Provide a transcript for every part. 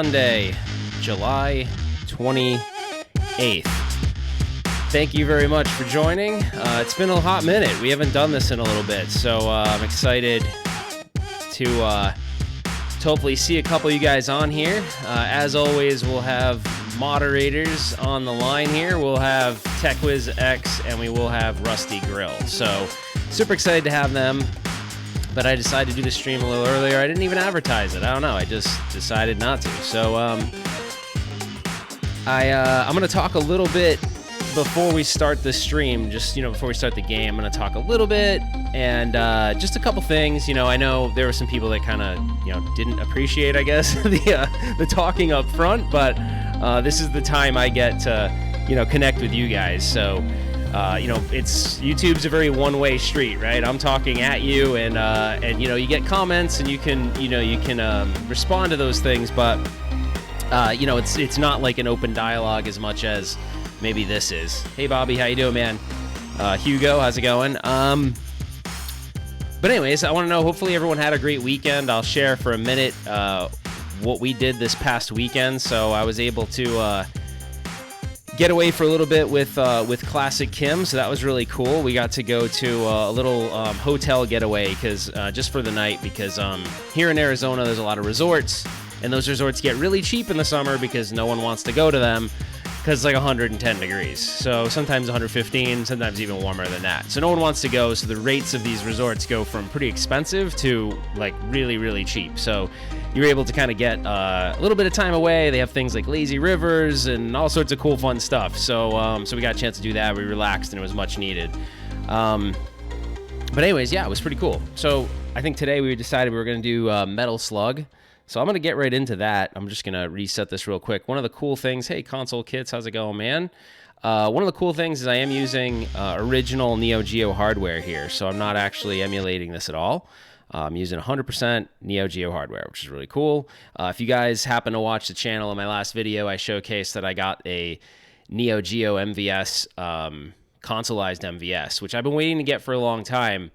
Sunday, July 28th. Thank you very much for joining. It's been a hot minute. We haven't done this in a little bit, so I'm excited to hopefully see a couple of you guys on here. As always, we'll have moderators on the line here. We'll have TechWizX and we will have Rusty Grill. So super excited to have them. But I decided to do the stream a little earlier. I didn't even advertise it. I don't know. I just decided not to. So I'm going to talk a little bit before we start the stream. Just, before we start the game, I'm going to talk a little bit and just a couple things. I know there were some people that kind of, didn't appreciate, I guess, the talking up front. But this is the time I get to, connect with you guys. So... YouTube's a very one-way street, right? I'm talking at you, and you get comments, and you can respond to those things, but it's not like an open dialogue as much as maybe this is. Hey, Bobby, how you doing, man? Hugo, how's it going? But anyways, I want to know. Hopefully, everyone had a great weekend. I'll share for a minute what we did this past weekend. So I was able to. Get away for a little bit with Classic Kim, so that was really cool. We got to go to a little hotel getaway just for the night, because here in Arizona there's a lot of resorts, and those resorts get really cheap in the summer because no one wants to go to them because it's like 110 degrees. So sometimes 115, sometimes even warmer than that. So no one wants to go, so the rates of these resorts go from pretty expensive to like really, really cheap. So you're able to kind of get a little bit of time away. They have things like lazy rivers and all sorts of cool, fun stuff. So we got a chance to do that. We relaxed, and it was much needed. But anyways, yeah, it was pretty cool. So I think today we decided we were going to do Metal Slug. So I'm going to get right into that. I'm just going to reset this real quick. One of the cool things, hey, Console Kits, how's it going, man? One of the cool things is I am using original neo-geo hardware here. So I'm not actually emulating this at all. I'm using 100% neo-geo hardware, which is really cool. If you guys happen to watch the channel in my last video, I showcased that I got a neo-geo MVS, consoleized MVS, which I've been waiting to get for a long time,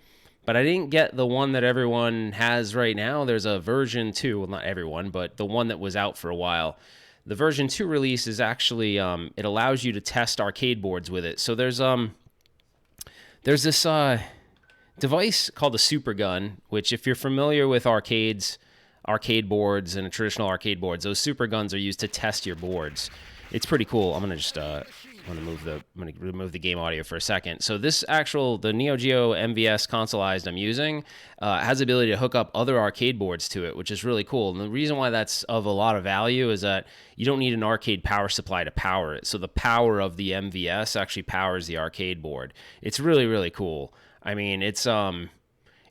but I didn't get the one that everyone has right now. There's a version 2, well, not everyone, but the one that was out for a while. The version 2 release is actually, it allows you to test arcade boards with it. So there's this... device called a super gun, which if you're familiar with arcade boards and traditional arcade boards, those super guns are used to test your boards. It's pretty cool. I'm gonna just remove the game audio for a second. So this the Neo Geo MVS consoleized I'm using has the ability to hook up other arcade boards to it, which is really cool. And the reason why that's of a lot of value is that you don't need an arcade power supply to power it. So the power of the MVS actually powers the arcade board. It's really, really cool. I mean, it's one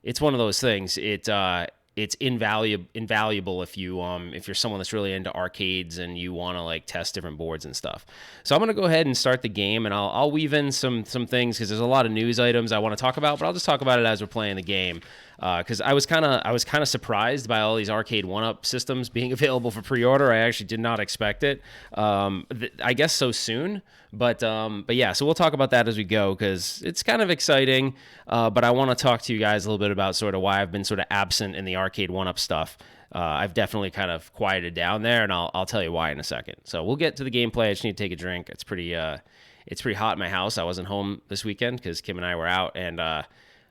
of those things. It's invaluable if you're someone that's really into arcades and you want to like test different boards and stuff. So I'm gonna go ahead and start the game, and I'll weave in some things because there's a lot of news items I want to talk about, but I'll just talk about it as we're playing the game. Because I was kind of surprised by all these arcade 1-up systems being available for pre-order. I actually did not expect it. I guess so soon. But yeah, so we'll talk about that as we go because it's kind of exciting. But I want to talk to you guys a little bit about sort of why I've been sort of absent in the arcade 1-up stuff. I've definitely kind of quieted down there, and I'll tell you why in a second. So we'll get to the gameplay. I just need to take a drink. It's pretty hot in my house. I wasn't home this weekend because Kim and I were out, and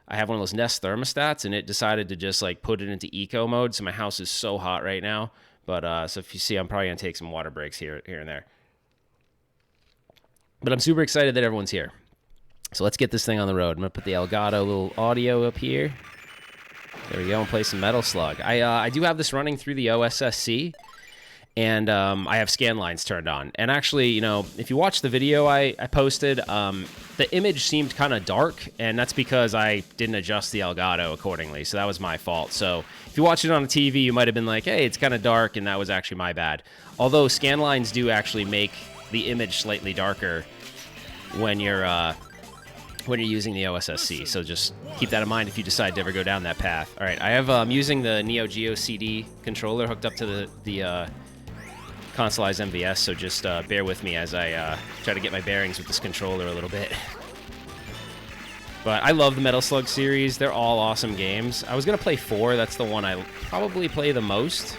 I have one of those Nest thermostats, and it decided to just like put it into eco mode. So my house is so hot right now. But so if you see, I'm probably gonna take some water breaks here and there. But I'm super excited that everyone's here. So let's get this thing on the road. I'm gonna put the Elgato little audio up here. There we go, and play some Metal Slug. I do have this running through the OSSC, and I have scan lines turned on. And actually, if you watch the video I posted, the image seemed kind of dark, and that's because I didn't adjust the Elgato accordingly, so that was my fault. So if you watch it on a TV, you might have been like, hey, it's kind of dark, and that was actually my bad. Although scan lines do actually make the image slightly darker when you're using the OSSC, so just keep that in mind if you decide to ever go down that path. All right, I'm using the Neo Geo CD controller hooked up to the consoleized MVS, so just bear with me as I try to get my bearings with this controller a little bit. But I love the Metal Slug series. They're all awesome games. I was going to play 4. That's the one I probably play the most.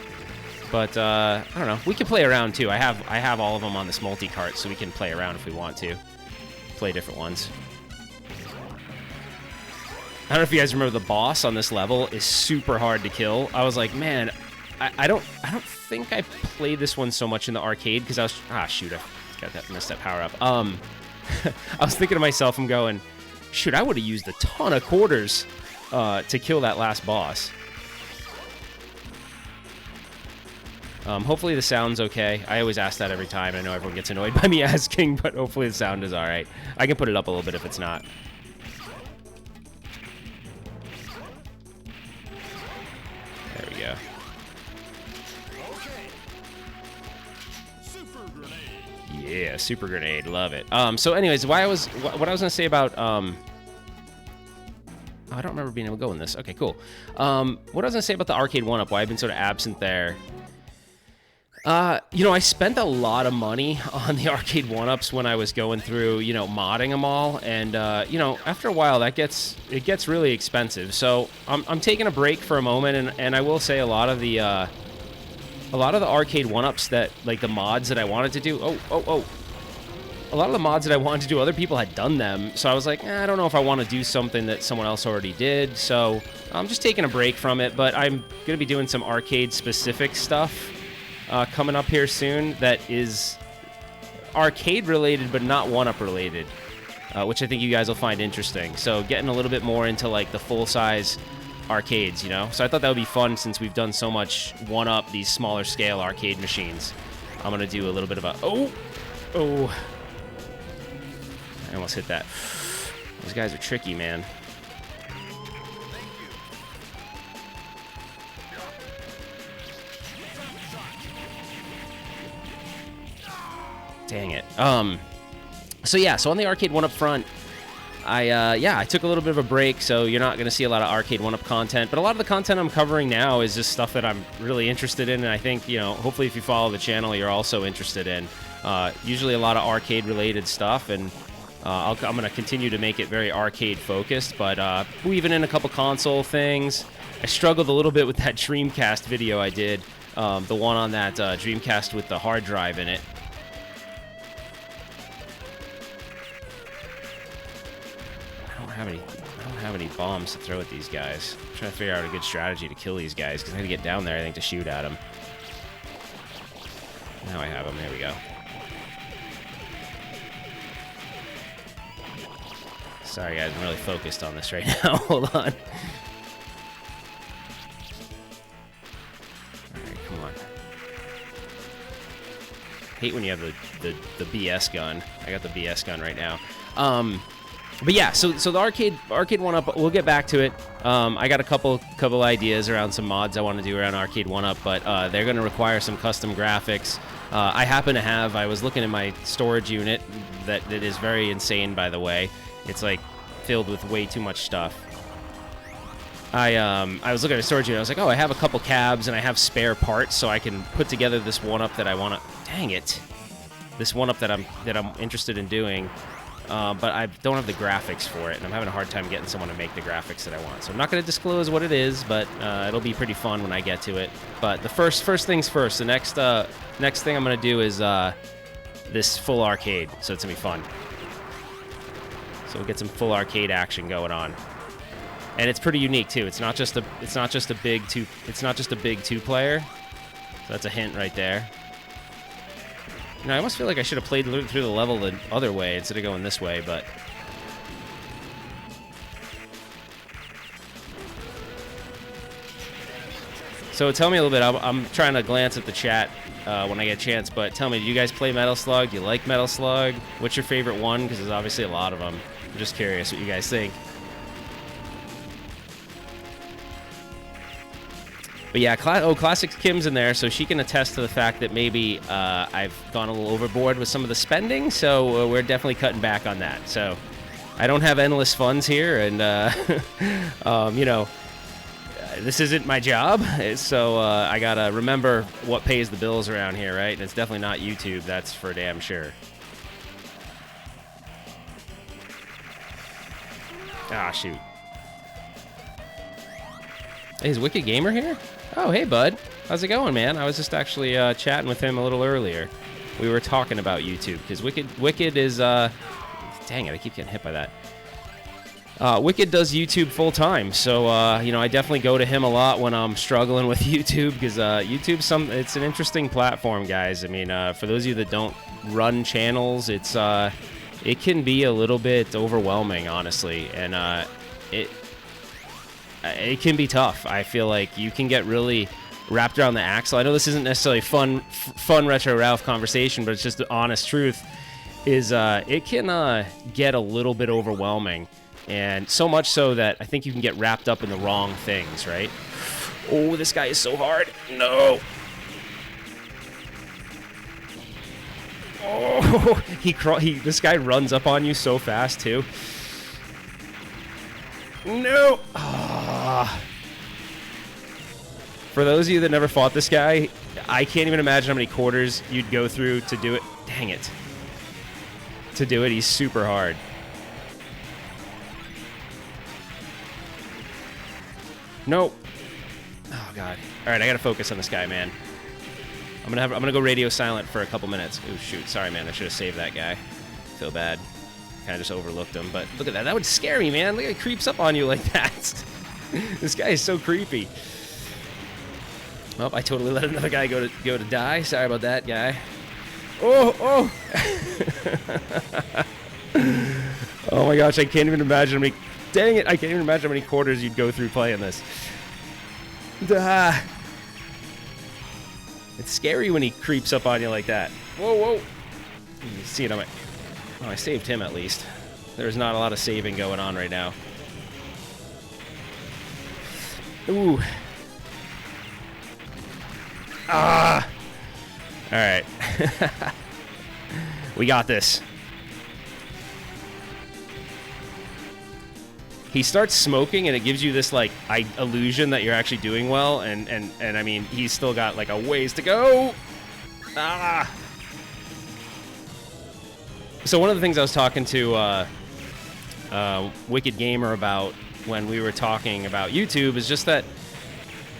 But I don't know. We can play around too. I have all of them on this multi-cart, so we can play around if we want to. Play different ones. I don't know if you guys remember the boss on this level is super hard to kill. I was like, man, I don't think I played this one so much in the arcade because I was shoot, I got that messed up power up. I was thinking to myself, I'm going, shoot, I would have used a ton of quarters to kill that last boss. Hopefully the sound's okay. I always ask that every time. I know everyone gets annoyed by me asking, but hopefully the sound is all right. I can put it up a little bit if it's not. There we go. Yeah, super grenade, love it. So anyways, what I was gonna say about oh, I don't remember being able to go in this. Okay, cool. What I was gonna say about the arcade 1-up, why I've been sort of absent there. You know, I spent a lot of money on the arcade 1-ups when I was going through, you know, modding them all, and you know, after a while it gets really expensive. So I'm taking a break for a moment, and I will say a lot of the arcade 1-ups that, like the mods that I wanted to do, a lot of the mods that I wanted to do, other people had done them, so I was like, I don't know if I want to do something that someone else already did, so I'm just taking a break from it, but I'm gonna be doing some arcade specific stuff coming up here soon that is arcade related but not 1-up related, which I think you guys will find interesting. So getting a little bit more into like the full-size arcades, you know? So I thought that would be fun since we've done so much 1-up, these smaller scale arcade machines. I'm gonna do a little bit of a... Oh! I almost hit that. Those guys are tricky, man. Dang it. So yeah, so on the arcade 1-up front, I took a little bit of a break, so you're not going to see a lot of arcade 1-up content, but a lot of the content I'm covering now is just stuff that I'm really interested in, and I think, you know, hopefully if you follow the channel, you're also interested in. Usually a lot of arcade-related stuff, and I'm going to continue to make it very arcade-focused, but weaving in a couple console things. I struggled a little bit with that Dreamcast video I did, the one on that Dreamcast with the hard drive in it. I don't have any bombs to throw at these guys. I'm trying to figure out a good strategy to kill these guys, because I had to get down there, I think, to shoot at them. Now I have them. There we go. Sorry, guys. I'm really focused on this right now. Hold on. Alright, come on. Hate when you have the BS gun. I got the BS gun right now. But yeah, so the arcade 1-up, we'll get back to it. I got a couple ideas around some mods I want to do around arcade 1-up, but they're going to require some custom graphics. I was looking at my storage unit that is very insane, by the way. It's like filled with way too much stuff. I was looking at a storage unit. I was like, oh, I have a couple cabs and I have spare parts, so I can put together this 1-up that I want to. Dang it! This 1-up that I'm interested in doing. But I don't have the graphics for it, and I'm having a hard time getting someone to make the graphics that I want. So I'm not going to disclose what it is, but it'll be pretty fun when I get to it. But the first things first. The next thing I'm going to do is this full arcade, so it's going to be fun. So we'll get some full arcade action going on, and it's pretty unique too. It's not just a big two-player. So that's a hint right there. You know, I almost feel like I should have played through the level the other way instead of going this way, but... So tell me a little bit. I'm trying to glance at the chat when I get a chance, but tell me, do you guys play Metal Slug? Do you like Metal Slug? What's your favorite one? Because there's obviously a lot of them. I'm just curious what you guys think. But yeah, Classic Kim's in there, so she can attest to the fact that maybe I've gone a little overboard with some of the spending, so we're definitely cutting back on that. So I don't have endless funds here, and, you know, this isn't my job, so I gotta remember what pays the bills around here, right? And it's definitely not YouTube, that's for damn sure. Ah, shoot. Hey, is Wicked Gamer here? Oh, hey, bud. How's it going, man? I was just actually chatting with him a little earlier. We were talking about YouTube because Wicked is dang it, I keep getting hit by that. Wicked does YouTube full time, so you know, I definitely go to him a lot when I'm struggling with YouTube because YouTube it's an interesting platform, guys. I mean, for those of you that don't run channels, it can be a little bit overwhelming, honestly, and it can be tough. I feel like you can get really wrapped around the axle. I know this isn't necessarily fun retro Ralph conversation, but it's just the honest truth. Is it can get a little bit overwhelming, and so much so that I think you can get wrapped up in the wrong things, right? Oh, this guy is so hard. No. Oh, this guy runs up on you so fast too. No. Ah. For those of you that never fought this guy, I can't even imagine how many quarters you'd go through to do it. Dang it. To do it, he's super hard. Nope. Oh god. All right, I gotta focus on this guy, man. I'm gonna go radio silent for a couple minutes. Oh shoot, sorry, man. I should have saved that guy. Feel bad. Kind of just overlooked him, but look at that. That would scare me, man. Look at it creeps up on you like that. This guy is so creepy. Oh, I totally let another guy go to die. Sorry about that, guy. Oh. Oh my gosh, I can't even imagine how many. Dang it, I can't even imagine how many quarters you'd go through playing this. It's scary when he creeps up on you like that. Whoa. You see it on my. Oh, I saved him at least. There's not a lot of saving going on right now. Ooh. Ah! Alright. We got this. He starts smoking and it gives you this like illusion that you're actually doing well, and I mean, he's still got like a ways to go. Ah! So one of the things I was talking to Wicked Gamer about when we were talking about YouTube is just that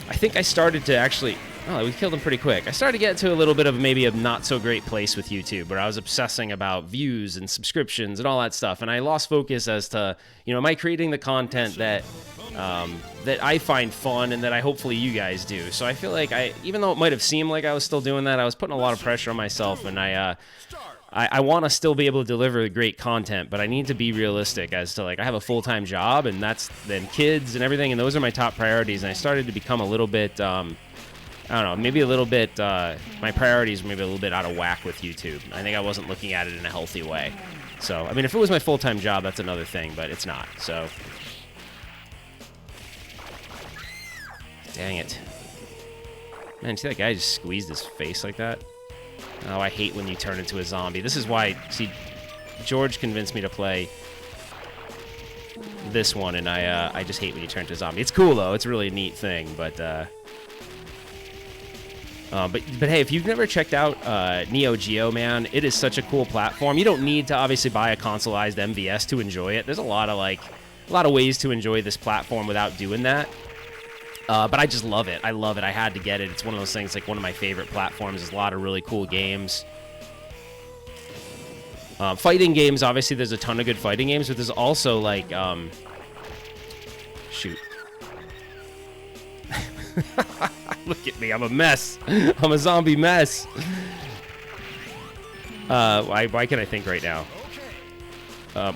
I think I started to actually... Oh, we killed him pretty quick. I started to get to a little bit of maybe a not-so-great place with YouTube, where I was obsessing about views and subscriptions and all that stuff, and I lost focus as to, you know, am I creating the content that that I find fun and that I hopefully you guys do. So I feel like even though it might have seemed like I was still doing that, I was putting a lot of pressure on myself, and I want to still be able to deliver great content, but I need to be realistic as to, like, I have a full-time job, and that's then kids and everything, and those are my top priorities, and I started to become a little bit... I don't know, maybe a little bit, my priorities were maybe a little bit out of whack with YouTube. I think I wasn't looking at it in a healthy way. So, I mean, if it was my full-time job, that's another thing, but it's not, so. Dang it. Man, see that guy just squeezed his face like that? Oh, I hate when you turn into a zombie. This is why, see, George convinced me to play this one, and I just hate when you turn into a zombie. It's cool, though. It's a really neat thing, but hey, if you've never checked out neo-geo, man, it is such a cool platform. You don't need to obviously buy a consoleized MVS to enjoy it. There's a lot of ways to enjoy this platform without doing that. But I just love it. I love it. I had to get it. It's one of those things, like one of my favorite platforms. There's a lot of really cool games. Fighting games, obviously, there's a ton of good fighting games, but there's also like, shoot. Look at me, I'm a mess. I'm a zombie mess. Why can't I think right now?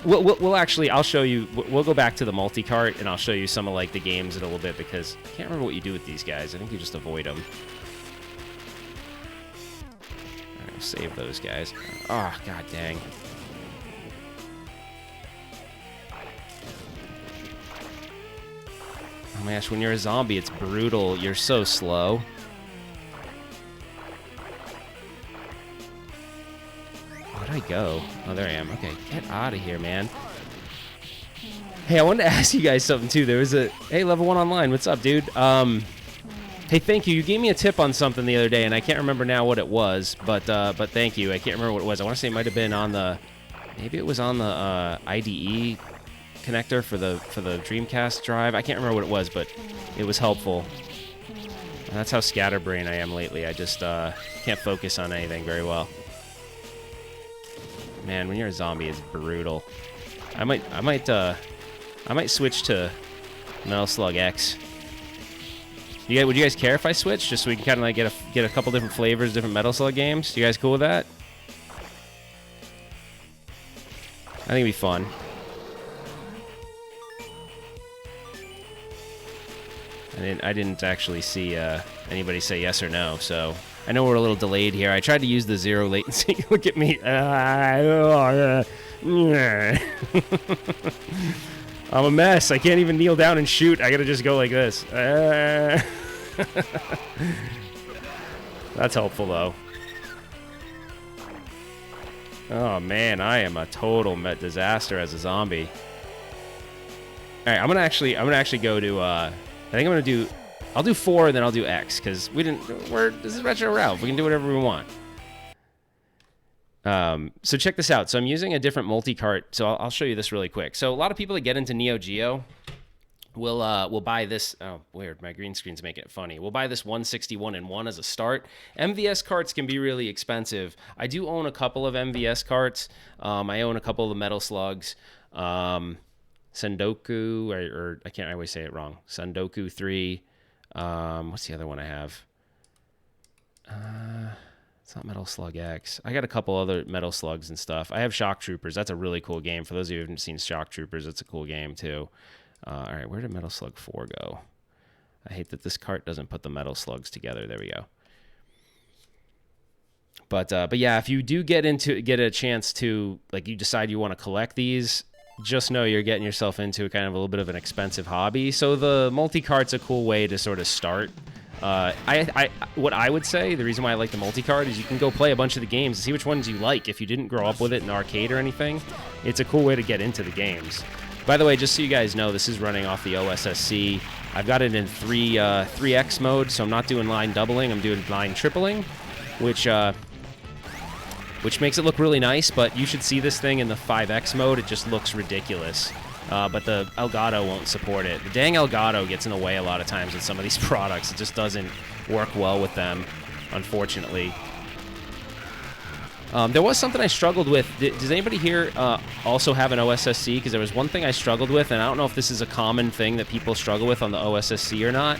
We'll actually, I'll show you, we'll go back to the multi-cart, and I'll show you some of, like, the games in a little bit, because I can't remember what you do with these guys. I think you just avoid them. I'm gonna save those guys. Oh, god dang. Oh my gosh, when you're a zombie, it's brutal. You're so slow. Where'd I go? Oh, there I am. Okay, get out of here, man. Hey, I wanted to ask you guys something, too. There was a... Hey, Level 1 Online, what's up, dude? Hey, thank you. You gave me a tip on something the other day, and I can't remember now what it was, but thank you. I can't remember what it was. I want to say it might have been on the... Maybe it was on the IDE connector for the Dreamcast drive. I can't remember what it was, but it was helpful. That's how scatterbrained I am lately. I just can't focus on anything very well. Man, when you're a zombie, it's brutal. I might switch to Metal Slug X. Would you guys care if I switch, just so we can kind of like get a couple different flavors, different Metal Slug games? You guys cool with that? I think it'd be fun. I didn't actually see anybody say yes or no, so I know we're a little delayed here. I tried to use the zero latency. Look at me. I'm a mess. I can't even kneel down and shoot. I gotta just go like this. That's helpful though. Oh man, I am a total disaster as a zombie. All right, I'm gonna actually go to. I think I'm gonna do. I'll do 4 and then I'll do X because this is Retro Ralph. We can do whatever we want. So check this out. So I'm using a different multi-cart. So I'll show you this really quick. So a lot of people that get into neo-geo will buy this. Oh, weird. My green screen's making it funny. We'll buy this 161-in-1 as a start. MVS carts can be really expensive. I do own a couple of MVS carts. I own a couple of the Metal Slugs. Sendoku, or I always say it wrong. Sendoku 3. What's the other one I have? It's not Metal Slug X. I got a couple other Metal Slugs and stuff. I have Shock Troopers. That's a really cool game. For those of you who haven't seen Shock Troopers, it's a cool game too. All right, where did Metal Slug 4 go? I hate that this cart doesn't put the Metal Slugs together. There we go. But yeah, if you do get a chance to, like, you decide you want to collect these, just know you're getting yourself into kind of a little bit of an expensive hobby. So the multi-cart's a cool way to sort of start. What I would say, the reason why I like the multi-cart is you can go play a bunch of the games and see which ones you like. If you didn't grow up with it in arcade or anything, it's a cool way to get into the games. By the way, just so you guys know, this is running off the OSSC. I've got it in 3x mode, so I'm not doing line doubling, I'm doing line tripling, which makes it look really nice, but you should see this thing in the 5x mode. It just looks ridiculous. But the Elgato won't support it. The dang Elgato gets in the way a lot of times with some of these products. It just doesn't work well with them, unfortunately. There was something I struggled with. Does anybody here also have an OSSC? Because there was one thing I struggled with, and I don't know if this is a common thing that people struggle with on the OSSC or not.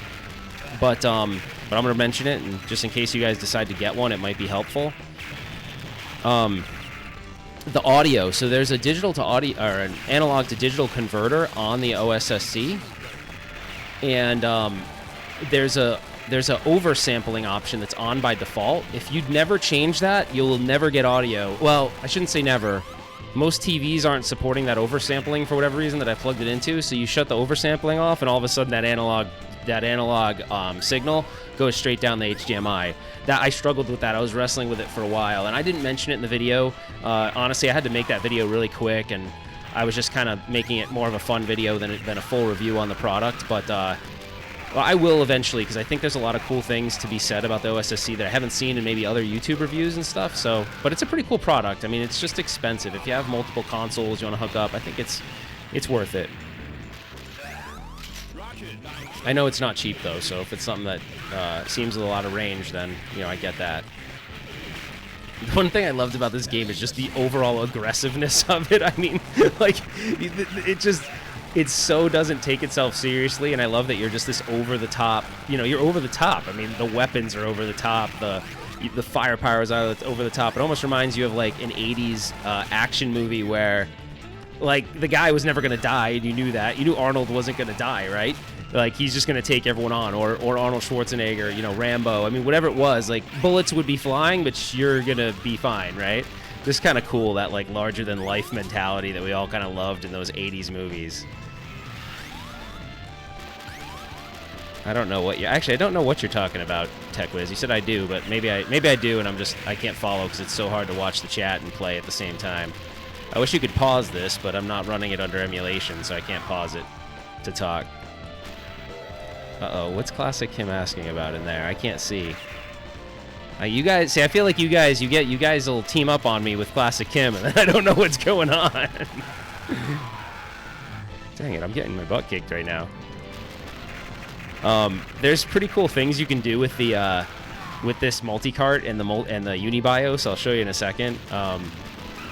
But I'm going to mention it, and just in case you guys decide to get one, it might be helpful. The audio. So there's a digital to audio, or an analog to digital converter on the OSSC, and there's a oversampling option that's on by default. If you'd never change that, you'll never get audio. Well, I shouldn't say never. Most TVs aren't supporting that oversampling for whatever reason that I plugged it into. So you shut the oversampling off, and all of a sudden that analog signal goes straight down the HDMI. That I struggled with that. I was wrestling with it for a while, and I didn't mention it in the video. Honestly, I had to make that video really quick, and I was just kind of making it more of a fun video than a full review on the product. But well, I will eventually, because I think there's a lot of cool things to be said about the OSSC that I haven't seen in maybe other YouTube reviews and stuff. So, but it's a pretty cool product. I mean, it's just expensive. If you have multiple consoles you want to hook up, I think it's worth it. I know it's not cheap though, so if it's something that seems a lot of range, then I get that. One thing I loved about this game is just the overall aggressiveness of it. I mean, like it so doesn't take itself seriously, and I love that you're just this over the top. You're over the top. I mean, the weapons are over the top. The firepower is over the top. It almost reminds you of like an '80s action movie where, like, the guy was never gonna die, and you knew that. You knew Arnold wasn't gonna die, right? Like, he's just gonna take everyone on, or Arnold Schwarzenegger, Rambo. I mean, whatever it was, like, bullets would be flying, but you're gonna be fine, right? Just kind of cool, that like larger than life mentality that we all kind of loved in those '80s movies. I don't know what I don't know what you're talking about, TechWiz. You said I do, but maybe I do, and I can't follow because it's so hard to watch the chat and play at the same time. I wish you could pause this, but I'm not running it under emulation, so I can't pause it to talk. Uh-oh, what's Classic Kim asking about in there? I can't see. You guys, see, I feel like you guys will team up on me with Classic Kim, and I don't know what's going on. Dang it, I'm getting my butt kicked right now. There's pretty cool things you can do with the with this multi-cart and the UniBIOS. I'll show you in a second.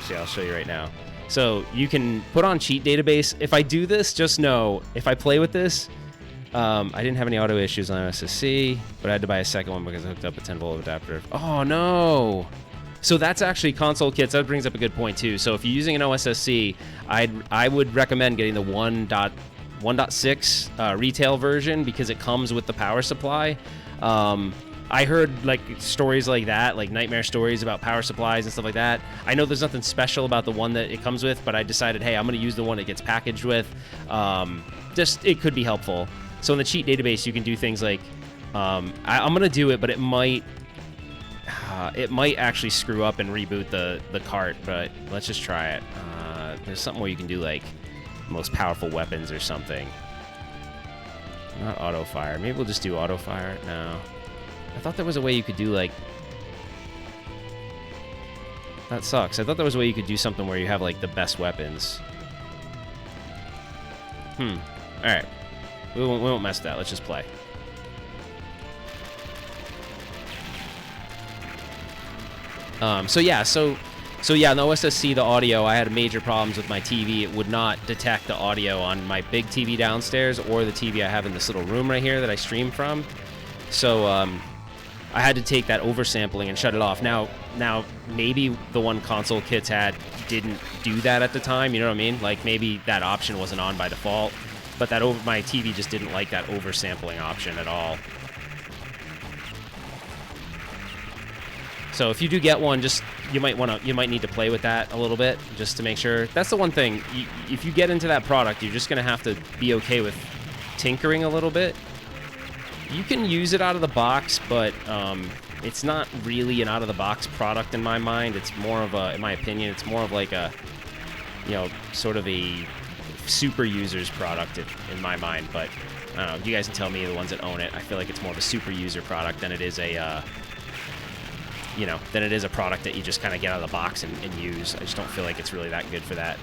See, I'll show you right now. So you can put on cheat database. If I do this, just know if I play with this, I didn't have any auto issues on SSC, but I had to buy a second one because I hooked up a 10-volt adapter. Oh no! So that's actually console kits. That brings up a good point too. So if you're using an OSSC, I would recommend getting the 1.6 retail version because it comes with the power supply. I heard like stories like that, like nightmare stories about power supplies and stuff like that. I know there's nothing special about the one that it comes with, but I decided, hey, I'm going to use the one it gets packaged with. Just it could be helpful. So in the cheat database, you can do things like I'm going to do it, but it might actually screw up and reboot the cart. But let's just try it. There's something where you can do like most powerful weapons or something. Not auto fire. Maybe we'll just do auto fire. No. I thought there was a way you could do, like... That sucks. I thought there was a way you could do something where you have, like, the best weapons. Alright. We won't mess with that. Let's just play. So yeah, in the OSSC, the audio, I had major problems with my TV. It would not detect the audio on my big TV downstairs or the TV I have in this little room right here that I stream from. So, I had to take that oversampling and shut it off. Now maybe the one console kits had didn't do that at the time. You know what I mean? Like maybe that option wasn't on by default, but my TV just didn't like that oversampling option at all. So if you do get one, just you might need to play with that a little bit just to make sure. That's the one thing. If you get into that product, you're just gonna have to be okay with tinkering a little bit. You can use it out of the box, but it's not really an out-of-the-box product in my mind. It's more of a, in my opinion, it's more of like a, you know, sort of a super user's product in my mind. But I don't know. You guys can tell me, the ones that own it. I feel like it's more of a super user product than it is a, you know, than it is a product that you just kind of get out of the box and use. I just don't feel like it's really that good for that.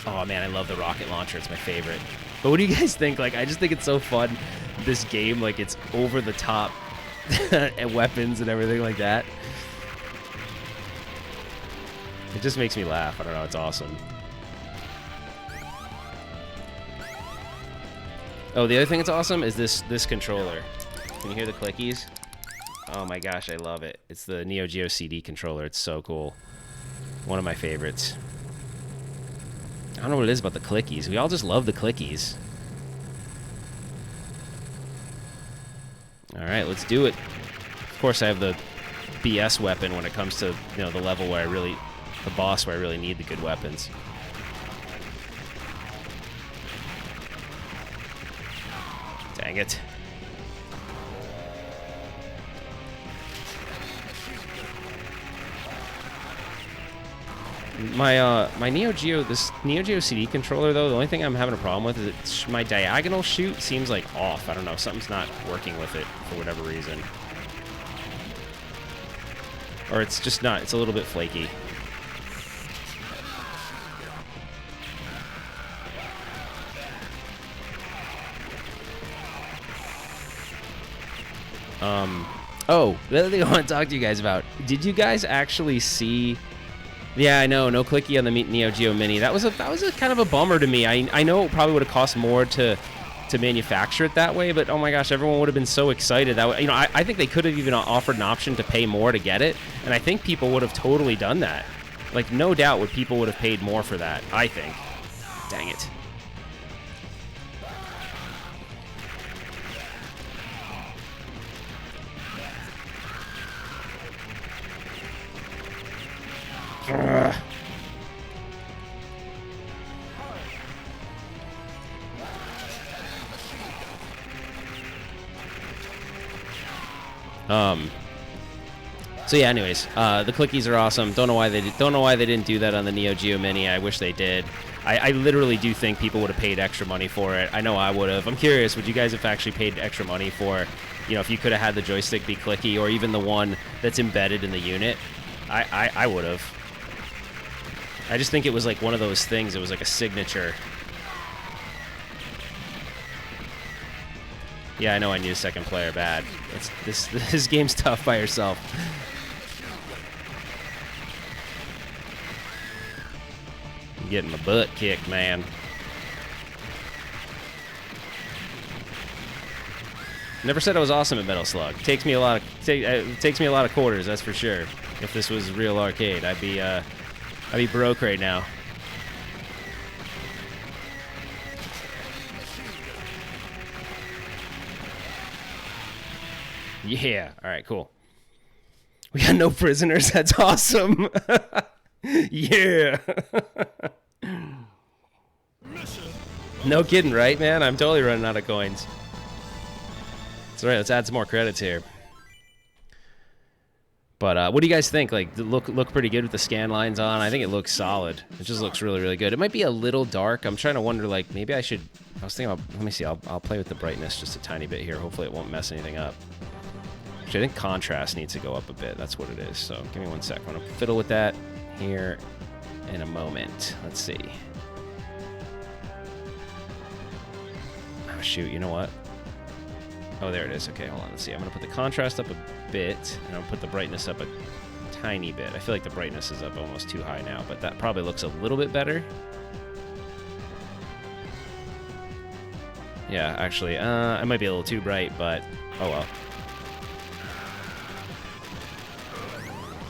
Oh man, I love the rocket launcher. It's my favorite. But what do you guys think? Like, I just think it's so fun. This game, like, it's over the top and weapons and everything like that. It just makes me laugh. I don't know. It's awesome. Oh, the other thing that's awesome is this controller. Can you hear the clickies? Oh my gosh, I love it. It's the Neo-Geo CD controller. It's so cool. One of my favorites. I don't know what it is about the clickies. We all just love the clickies. Alright, let's do it. Of course, I have the BS weapon when it comes to, you know, the level where the boss where I really need the good weapons. Dang it. My Neo-Geo, this Neo-Geo CD controller, though, the only thing I'm having a problem with is my diagonal shoot seems like off. I don't know, something's not working with it for whatever reason. Or it's just not, it's a little bit flaky. Oh, the other thing I want to talk to you guys about. Did you guys actually see... Yeah, I know, no clicky on the Neo Geo Mini. That was a kind of a bummer to me. I know it probably would have cost more to manufacture it that way, but oh my gosh, everyone would have been so excited. That, you know, I think they could have even offered an option to pay more to get it, and I think people would have totally done that. Like, no doubt people would have paid more for that, I think. Dang it. So yeah, anyways, the clickies are awesome. Don't know why they didn't do that on the Neo Geo Mini. I wish they did. I literally do think people would have paid extra money for it. I know I would have. I'm curious, would you guys have actually paid extra money for, you know, if you could have had the joystick be clicky, or even the one that's embedded in the unit? I would have. I just think it was like one of those things. It was like a signature. Yeah, I know I need a second player bad. This game's tough by yourself. I'm getting my butt kicked, man. Never said I was awesome at Metal Slug. Takes me a lot of quarters, that's for sure. If this was real arcade, I'd be broke right now. Yeah. All right, cool. We got no prisoners. That's awesome. Yeah. No kidding, right, man? I'm totally running out of coins. That's all right. Let's add some more credits here. But what do you guys think? Like, look pretty good with the scan lines on. I think it looks solid. It just looks really, really good. It might be a little dark. I'm trying to wonder, like, maybe I should... I was thinking about... Let me see. I'll play with the brightness just a tiny bit here. Hopefully it won't mess anything up. Actually, I think contrast needs to go up a bit. That's what it is. So give me one sec. I'm going to fiddle with that here in a moment. Let's see. Oh, shoot. You know what? Oh, there it is. Okay, hold on. Let's see. I'm going to put the contrast up a bit, and I'll put the brightness up a tiny bit. I feel like the brightness is up almost too high now, but that probably looks a little bit better. Yeah, actually, it might be a little too bright, but oh well.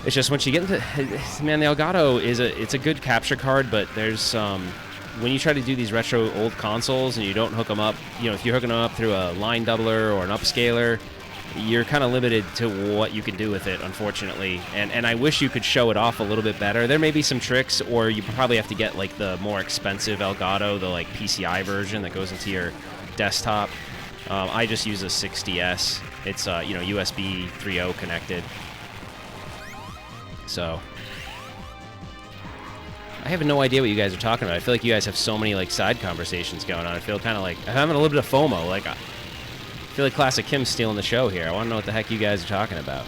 It's just once you get into... Man, the Elgato it's a good capture card, but there's when you try to do these retro old consoles and you don't hook them up, you know, if you're hooking them up through a line doubler or an upscaler, you're kind of limited to what you can do with it, unfortunately. And I wish you could show it off a little bit better. There may be some tricks, or you probably have to get like the more expensive Elgato, the like PCI version that goes into your desktop. I just use a 6DS. It's you know, USB 3.0 connected. So I have no idea what you guys are talking about. I feel like you guys have so many like side conversations going on. I feel kind of like I'm having a little bit of FOMO. Like I feel like Classic Kim's stealing the show here. I want to know what the heck you guys are talking about.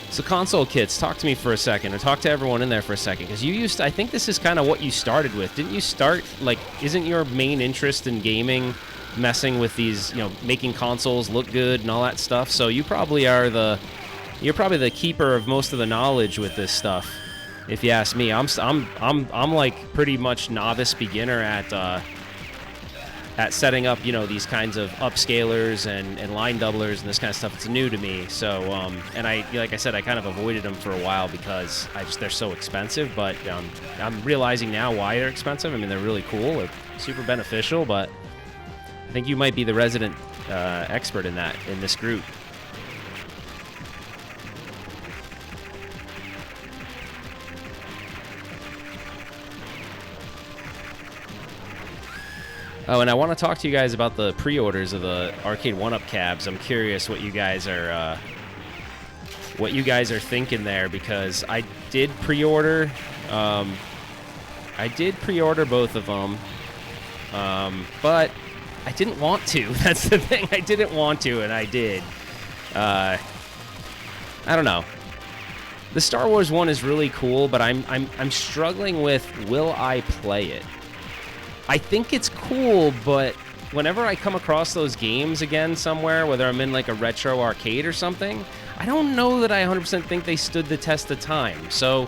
So console kits, talk to me for a second, or talk to everyone in there for a second, because you used to, I think this is kind of what you started with. Didn't you start, like, isn't your main interest in gaming messing with these, you know, making consoles look good and all that stuff? So you probably are you're probably the keeper of most of the knowledge with this stuff, if you ask me. I'm like pretty much novice beginner at setting up, you know, these kinds of upscalers and line doublers and this kind of stuff. It's new to me. So and like I said, I kind of avoided them for a while because they're so expensive. But I'm realizing now why they're expensive. I mean, they're really cool, they're super beneficial. But I think you might be the resident expert in this group. Oh, and I want to talk to you guys about the pre-orders of the Arcade 1-Up cabs. I'm curious what you guys are thinking there, because I did pre-order both of them, but I didn't want to. That's the thing. I didn't want to, and I did. I don't know. The Star Wars one is really cool, but I'm struggling with, will I play it? I think it's cool, but whenever I come across those games again somewhere, whether I'm in like a retro arcade or something, I don't know that I 100% think they stood the test of time. So,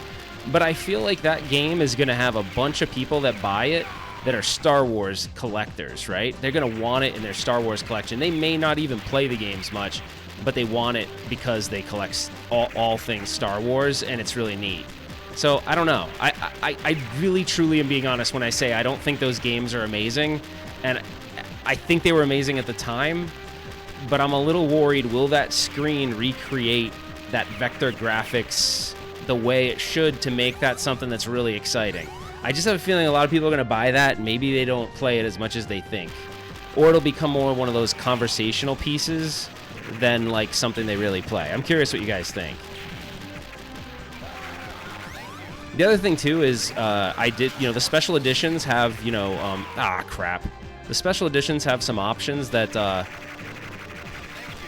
but I feel like that game is going to have a bunch of people that buy it that are Star Wars collectors, right? They're going to want it in their Star Wars collection. They may not even play the games much, but they want it because they collect all things Star Wars, and it's really neat. So, I don't know. I really, truly am being honest when I say I don't think those games are amazing. And I think they were amazing at the time, but I'm a little worried, will that screen recreate that vector graphics the way it should to make that something that's really exciting? I just have a feeling a lot of people are going to buy that, and maybe they don't play it as much as they think. Or it'll become more one of those conversational pieces than like something they really play. I'm curious what you guys think. The other thing, too, is the special editions have, the special editions have some options that,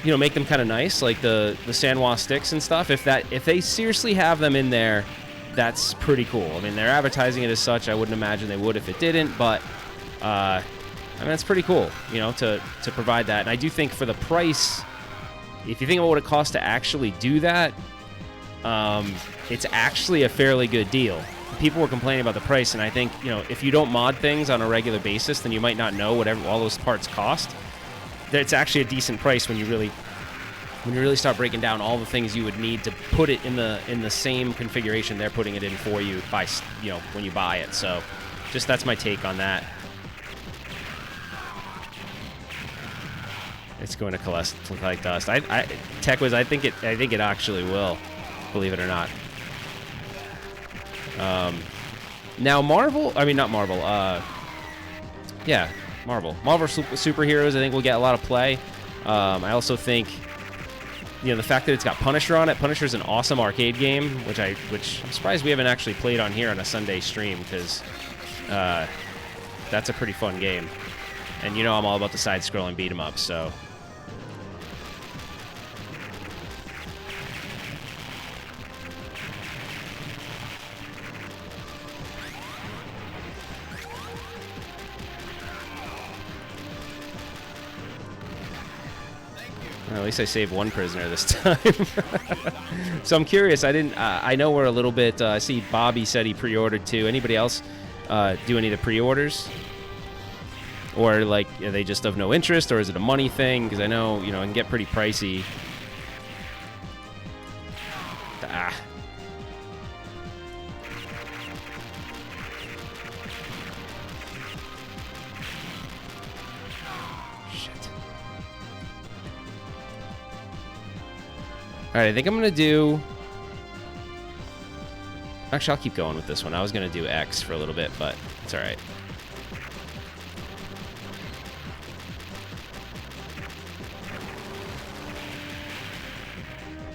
make them kind of nice, like the Sanwa sticks and stuff. If they seriously have them in there, that's pretty cool. I mean, they're advertising it as such. I wouldn't imagine they would if it didn't, but, mean, that's pretty cool, you know, to provide that. And I do think for the price, if you think about what it costs to actually do that, it's actually a fairly good deal. People were complaining about the price, and I think, you know, if you don't mod things on a regular basis, then you might not know what all those parts cost. It's actually a decent price when you really start breaking down all the things you would need to put it in the same configuration they're putting it in for you by, you know, when you buy it. So, just that's my take on that. It's going to collect dust. TechWiz, I think it actually will, believe it or not. Now Marvel, I mean not Marvel. Yeah, Marvel superheroes. I think will get a lot of play. I also think, you know, the fact that it's got Punisher on it. Punisher's an awesome arcade game, which I'm surprised we haven't actually played on here on a Sunday stream, because that's a pretty fun game. And you know I'm all about the side-scrolling beat 'em up, so. Well, at least I saved one prisoner this time. So I'm curious. I know we're a little bit. I see Bobby said he pre-ordered too. Anybody else do any of the pre-orders? Or like, are they just of no interest, or is it a money thing? Because I know, you know, it can get pretty pricey. All right, I think I'm going to do... Actually, I'll keep going with this one. I was going to do X for a little bit, but it's all right.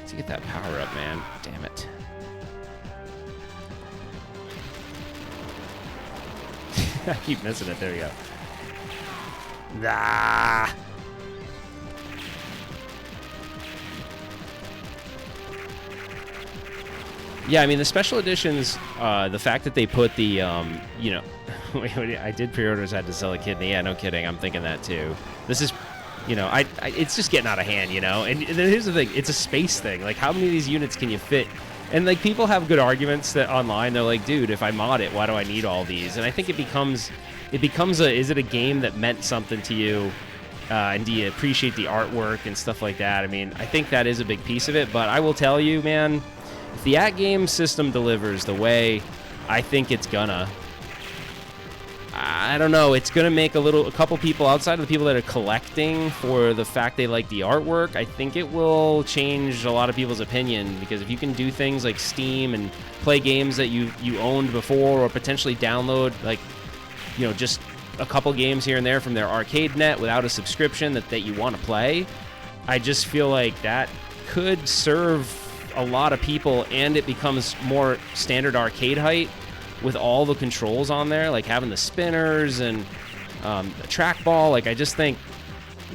Let's get that power up, man. Damn it. I keep missing it. There we go. Ah! Yeah, I mean, the special editions, the fact that they put the, you know, I did pre-orders, I had to sell a kidney. Yeah, no kidding. I'm thinking that too. This is, you know, it's just getting out of hand, you know? And here's the thing. It's a space thing. Like, how many of these units can you fit? And, like, people have good arguments that online, they're like, dude, if I mod it, why do I need all these? And I think it becomes is it a game that meant something to you? And do you appreciate the artwork and stuff like that? I mean, I think that is a big piece of it. But I will tell you, man, if the at-game system delivers the way I think it's gonna, I don't know, it's gonna make a couple people outside of the people that are collecting for the fact they like the artwork, I think it will change a lot of people's opinion, because if you can do things like Steam and play games that you owned before, or potentially download, like, you know, just a couple games here and there from their arcade net without a subscription that you want to play, I just feel like that could serve a lot of people, and it becomes more standard arcade height with all the controls on there, like having the spinners and the trackball. Like, I just think,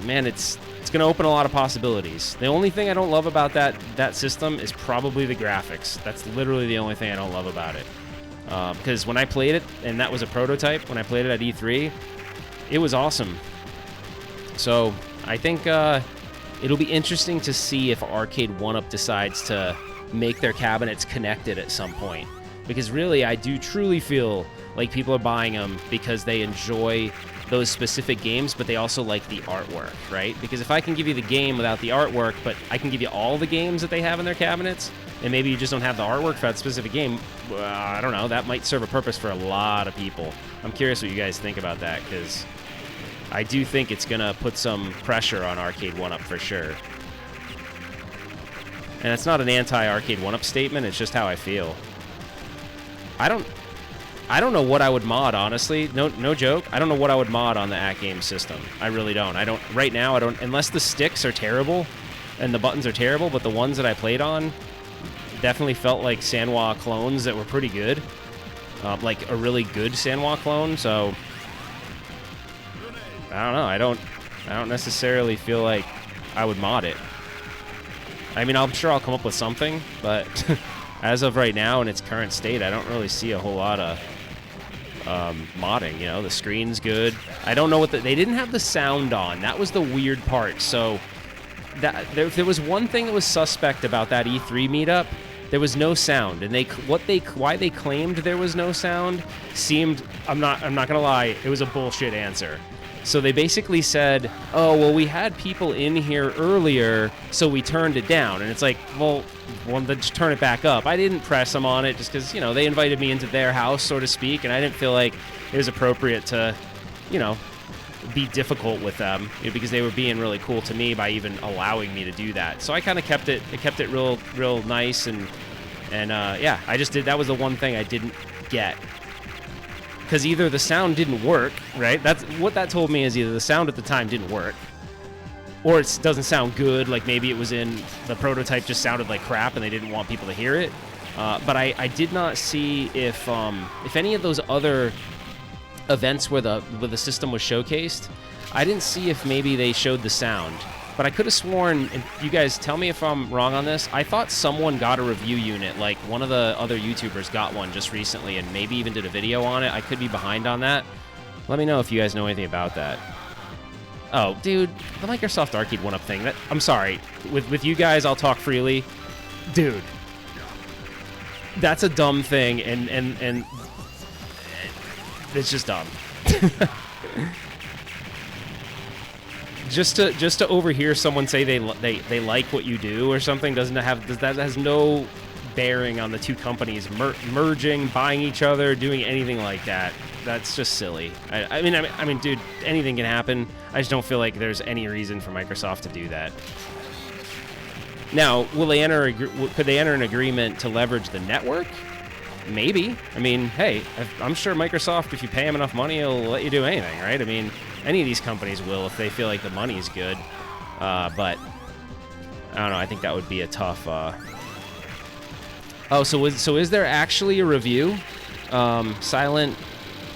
man, it's going to open a lot of possibilities. The only thing I don't love about that system is probably the graphics. That's literally the only thing I don't love about it. Because when I played it, and that was a prototype, when I played it at E3, it was awesome. So I think it'll be interesting to see if Arcade 1UP decides to make their cabinets connected at some point. Because really, I do truly feel like people are buying them because they enjoy those specific games, but they also like the artwork, right? Because if I can give you the game without the artwork, but I can give you all the games that they have in their cabinets, and maybe you just don't have the artwork for that specific game, I don't know, that might serve a purpose for a lot of people. I'm curious what you guys think about that, because I do think it's going to put some pressure on Arcade 1UP for sure. And it's not an anti-Arcade 1UP statement, it's just how I feel. I don't know what I would mod, honestly. No joke. I don't know what I would mod on the at-game system. I really don't. Right now, I don't, unless the sticks are terrible and the buttons are terrible, but the ones that I played on definitely felt like Sanwa clones that were pretty good. Like a really good Sanwa clone, so I don't know. I don't necessarily feel like I would mod it. I mean, I'm sure I'll come up with something, but as of right now in its current state, I don't really see a whole lot of modding. You know, the screen's good. I don't know what they didn't have the sound on. That was the weird part. So that there was one thing that was suspect about that E3 meetup. There was no sound, and why they claimed there was no sound seemed, I'm not gonna lie, it was a bullshit answer. So they basically said, oh, well, we had people in here earlier, so we turned it down. And it's like, well, then just turn it back up. I didn't press them on it just because, you know, they invited me into their house, so to speak, and I didn't feel like it was appropriate to, you know, be difficult with them, you know, because they were being really cool to me by even allowing me to do that. So I kind of kept it real nice, and yeah, I just did. That was the one thing I didn't get. Because either the sound didn't work, right? That's what that told me, is either the sound at the time didn't work, or it doesn't sound good, like maybe it was in the prototype just sounded like crap and they didn't want people to hear it. But I did not see if any of those other events where the system was showcased, I didn't see if maybe they showed the sound. But I could have sworn, and you guys tell me if I'm wrong on this, I thought someone got a review unit, like one of the other YouTubers got one just recently and maybe even did a video on it. I could be behind on that. Let me know if you guys know anything about that. Oh, dude, the Microsoft Arcade 1-Up thing, I'm sorry. With you guys, I'll talk freely. Dude, that's a dumb thing, and it's just dumb. Just to overhear someone say they like what you do or something that has no bearing on the two companies merging, buying each other, doing anything like that. That's just silly. I mean, dude, anything can happen. I just don't feel like there's any reason for Microsoft to do that. Now, could they enter an agreement to leverage the network? Maybe. I mean, hey, I'm sure Microsoft, if you pay them enough money, will let you do anything, right? I mean, any of these companies will if they feel like the money's good. But I don't know. I think that would be a tough. Oh, so is there actually a review? Silent.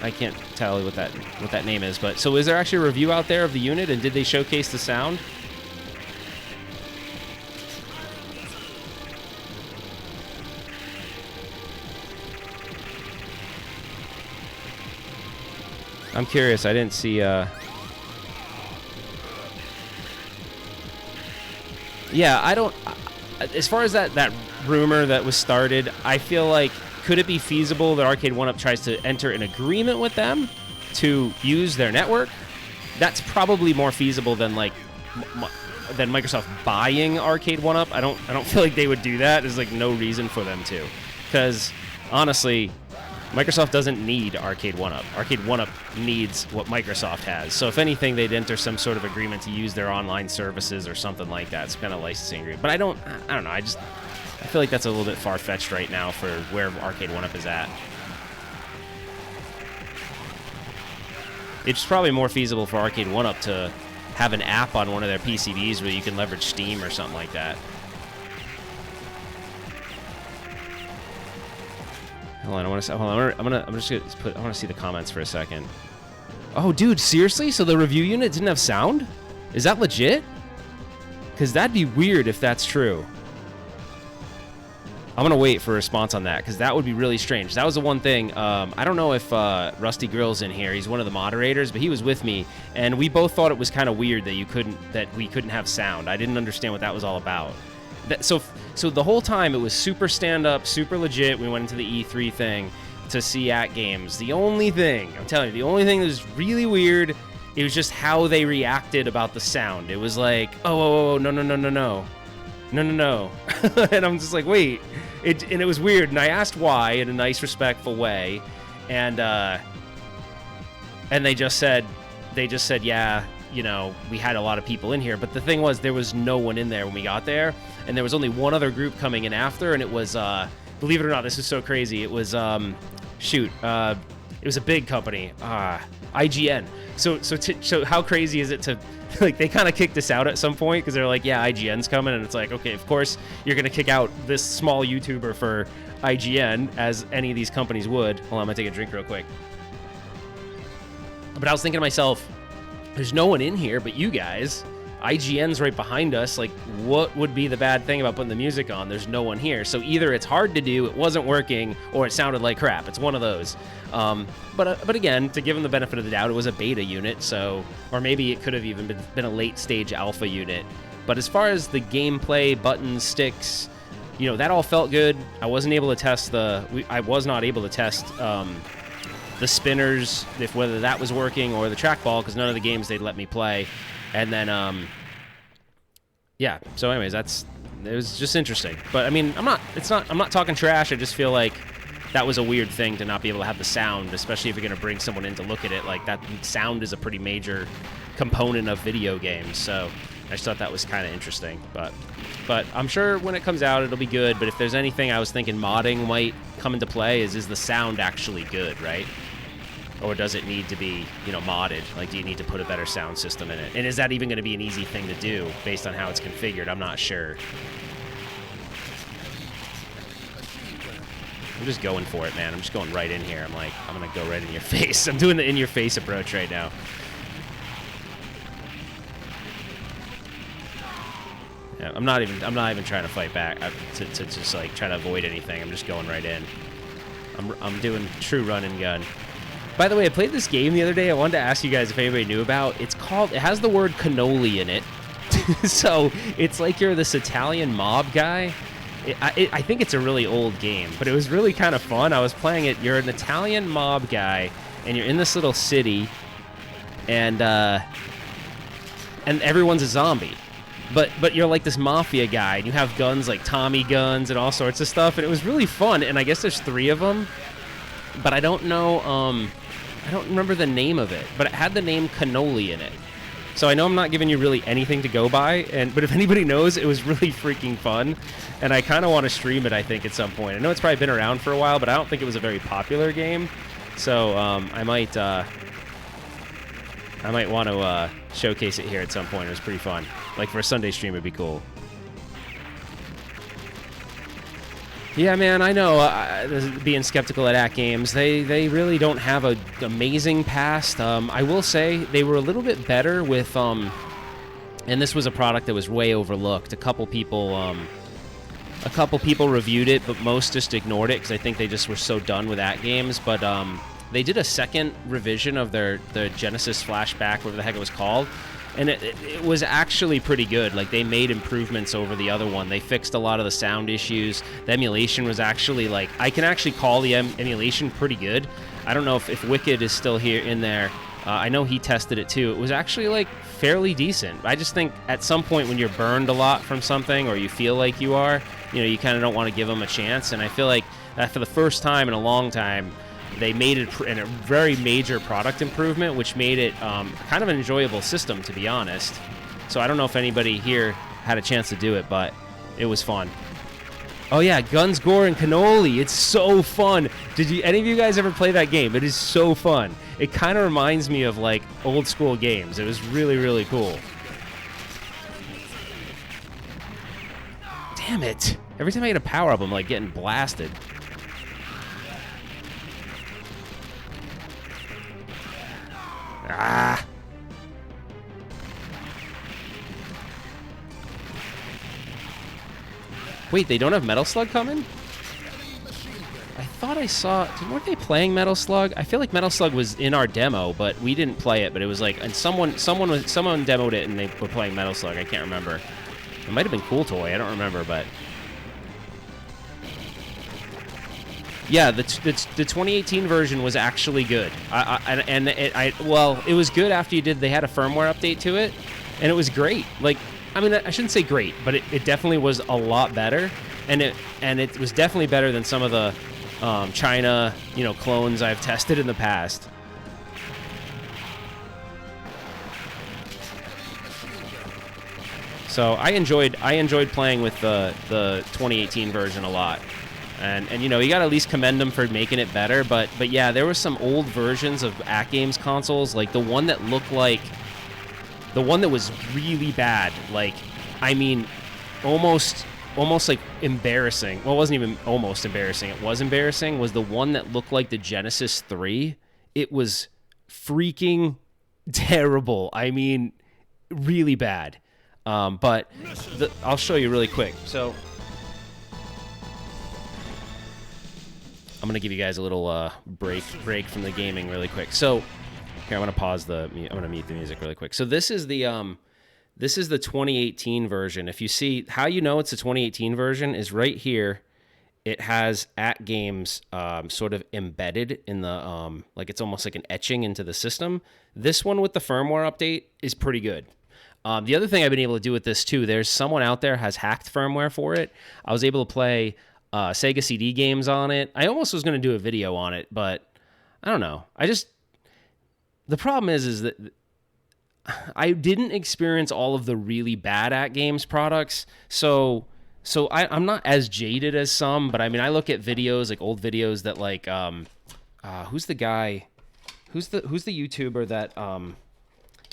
I can't tell what that name is, but so is there actually a review out there of the unit, and did they showcase the sound? I'm curious. I didn't see. Yeah, I don't. As far as that rumor that was started, I feel like, could it be feasible that Arcade 1-Up tries to enter an agreement with them to use their network? That's probably more feasible than than Microsoft buying Arcade 1-Up. I don't feel like they would do that. There's like no reason for them to, because honestly, Microsoft doesn't need Arcade 1-Up. Arcade 1-Up needs what Microsoft has. So if anything, they'd enter some sort of agreement to use their online services or something like that. It's kind of licensing agreement. But I don't know. I feel like that's a little bit far-fetched right now for where Arcade 1-Up is at. It's probably more feasible for Arcade 1-Up to have an app on one of their PCBs where you can leverage Steam or something like that. Hold on, I want to see the comments for a second. Oh, dude, seriously? So the review unit didn't have sound? Is that legit? Because that'd be weird if that's true. I'm going to wait for a response on that, because that would be really strange. That was the one thing. I don't know if Rusty Grill's in here. He's one of the moderators, but he was with me, and we both thought it was kind of weird that we couldn't have sound. I didn't understand what that was all about. So the whole time it was super stand-up, super legit. We went into the E3 thing to see at games. The only thing, I'm telling you, the only thing that was really weird, it was just how they reacted about the sound. It was like, oh, no. And I'm just like, wait. And it was weird. And I asked why in a nice, respectful way. And they just said, yeah, you know, we had a lot of people in here. But the thing was, there was no one in there when we got there. And there was only one other group coming in after, and it was, believe it or not, this is so crazy. It was, it was a big company, IGN. So how crazy is it to, like, they kind of kicked us out at some point because they're like, yeah, IGN's coming, and it's like, okay, of course you're gonna kick out this small YouTuber for IGN, as any of these companies would. Hold on, I'm gonna take a drink real quick. But I was thinking to myself, there's no one in here but you guys. IGN's right behind us. Like, what would be the bad thing about putting the music on? There's no one here. So either it's hard to do, it wasn't working, or it sounded like crap. It's one of those. But again, to give them the benefit of the doubt, it was a beta unit, so, or maybe it could have even been a late stage alpha unit. But as far as the gameplay, buttons, sticks, you know, that all felt good. I wasn't able to test I was not able to test the spinners, whether that was working, or the trackball, because none of the games they'd let me play. And then, yeah. So, anyways, it was just interesting. But I mean, I'm not talking trash. I just feel like that was a weird thing to not be able to have the sound, especially if you're gonna bring someone in to look at it. Like, that sound is a pretty major component of video games. So I just thought that was kind of interesting. But I'm sure when it comes out, it'll be good. But if there's anything I was thinking modding might come into play, is the sound actually good, right? Or does it need to be, you know, modded? Like, do you need to put a better sound system in it? And is that even going to be an easy thing to do based on how it's configured? I'm not sure. I'm just going for it, man. I'm just going right in here. I'm going to go right in your face. I'm doing the in-your-face approach right now. Yeah, I'm not even trying to fight back to just like try to avoid anything. I'm just going right in. I'm doing true run and gun. By the way, I played this game the other day. I wanted to ask you guys if anybody knew about. It has the word cannoli in it. So it's like you're this Italian mob guy. I think it's a really old game, but it was really kind of fun. I was playing it. You're an Italian mob guy, and you're in this little city, and everyone's a zombie. But you're like this mafia guy, and you have guns like Tommy guns and all sorts of stuff, and it was really fun. And I guess there's 3 of them, but I don't know. I don't remember the name of it, but it had the name cannoli in it. So I know I'm not giving you really anything to go by, but if anybody knows, it was really freaking fun, and I kind of want to stream it, I think, at some point. I know it's probably been around for a while, but I don't think it was a very popular game, so I might want to showcase it here at some point. It was pretty fun. Like, for a Sunday stream, it'd be cool. Yeah, man, I know. Being skeptical at games, they really don't have an amazing past. I will say they were a little bit better with, and this was a product that was way overlooked. A couple people reviewed it, but most just ignored it because I think they just were so done with games. But they did a second revision of the Genesis Flashback, whatever the heck it was called. And it was actually pretty good. Like, they made improvements over the other one. They fixed a lot of the sound issues. The emulation was actually, like, I can actually call the emulation pretty good. I don't know if Wicked is still here in there. I know he tested it too. It was actually, like, fairly decent. I just think at some point when you're burned a lot from something, or you feel like you are, you know, you kind of don't want to give them a chance. And I feel like that for the first time in a long time, they made it a very major product improvement, which made it kind of an enjoyable system, to be honest. So I don't know if anybody here had a chance to do it, but it was fun. Oh yeah, Guns, Gore, and Cannoli. It's so fun. Did any of you guys ever play that game? It is so fun. It kind of reminds me of, like, old school games. It was really, really cool. Damn it. Every time I get a power up, I'm, like, getting blasted. Ah. Wait, they don't have Metal Slug coming? I thought I saw... Weren't they playing Metal Slug? I feel like Metal Slug was in our demo, but we didn't play it. But it was like... And someone demoed it, and they were playing Metal Slug. I can't remember. It might have been Cool Toy. I don't remember, but... Yeah, the 2018 version was actually good. Well, it was good after they had a firmware update to it, and it was great. Like, I mean, I shouldn't say great, but it definitely was a lot better, and it was definitely better than some of the China, you know, clones I've tested in the past. So I enjoyed playing with the 2018 version a lot. And you know, you got to at least commend them for making it better, but yeah, there were some old versions of Games consoles, like the one that was really bad, like, I mean, almost like embarrassing. Well, it wasn't even almost embarrassing. It was embarrassing. Was the one that looked like the Genesis 3. It was freaking terrible. I mean, really bad. But I'll show you really quick. So I'm gonna give you guys a little break from the gaming really quick. So here, I'm gonna pause I'm gonna mute the music really quick. So this is the 2018 version. If you see how you know it's the 2018 version is right here. It has @games sort of embedded in the like it's almost like an etching into the system. This one with the firmware update is pretty good. The other thing I've been able to do with this too, there's someone out there has hacked firmware for it. I was able to play Sega CD games on it. I almost was going to do a video on it, but I don't know. The problem is that I didn't experience all of the really bad @games products, so I'm not as jaded as some, but I mean I look at videos like old videos that like who's the guy, who's the YouTuber that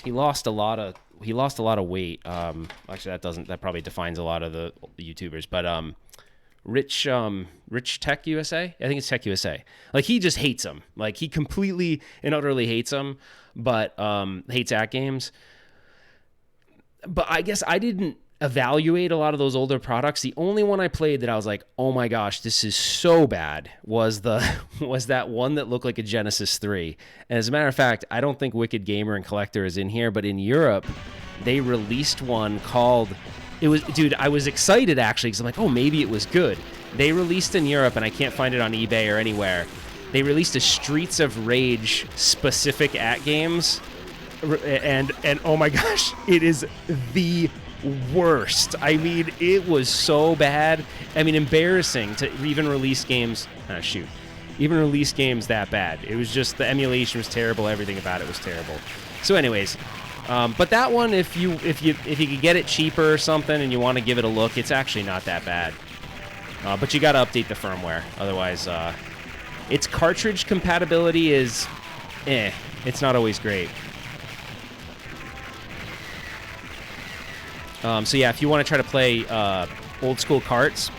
he lost a lot of weight. Actually that probably defines a lot of the YouTubers, but Rich Tech USA, I think it's Tech USA. Like he just hates them, like he completely and utterly hates them, but hates @games. But I guess I didn't evaluate a lot of those older products. The only one I played that I was like, oh my gosh, this is so bad was that one that looked like a Genesis 3. And as a matter of fact, I don't think Wicked Gamer and Collector is in here, but in Europe, they released one called, I was excited actually, because I'm like, oh, maybe it was good. They released in Europe, and I can't find it on eBay or anywhere, they released a Streets of Rage specific @games, and oh my gosh, it is the worst. I mean, it was so bad. I mean, embarrassing to even release games. Even release games that bad. It was just the emulation was terrible. Everything about it was terrible. So, anyways, but that one, if you could get it cheaper or something, and you want to give it a look, it's actually not that bad. But you got to update the firmware, otherwise, its cartridge compatibility is, it's not always great. So yeah, if you want to try to play old school carts,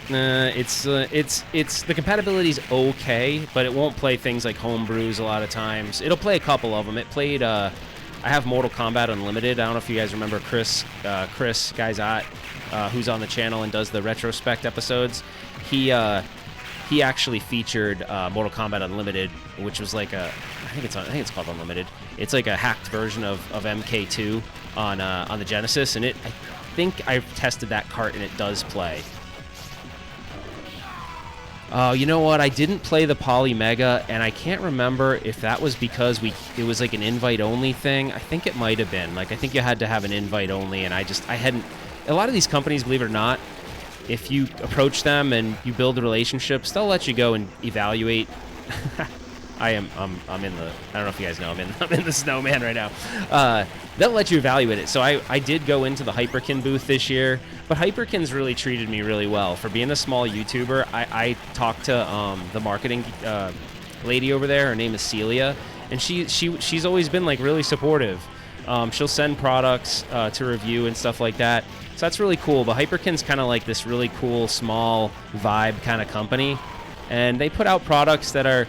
it's the compatibility's okay, but it won't play things like homebrews a lot of times. It'll play a couple of them. It played I have Mortal Kombat Unlimited. I don't know if you guys remember Chris Guysot, who's on the channel and does the retrospect episodes. He actually featured Mortal Kombat Unlimited, which was like I think it's called Unlimited. It's like a hacked version of MK2 on the Genesis, and I think I've tested that cart and it does play. Oh, you know what? I didn't play the Poly Mega, and I can't remember if that was because it was like an invite only thing. I think it might have been. Like I think you had to have an invite only, and I hadn't. A lot of these companies, believe it or not, if you approach them and you build the relationships, they'll let you go and evaluate. I'm in the, I don't know if you guys know, I'm in the snowman right now. They'll let you evaluate it. So I did go into the Hyperkin booth this year, but Hyperkin's really treated me really well. For being a small YouTuber, I talked to the marketing lady over there. Her name is Celia, and she's always been like really supportive. She'll send products to review and stuff like that. So that's really cool. But Hyperkin's kind of like this really cool, small vibe kind of company, and they put out products that are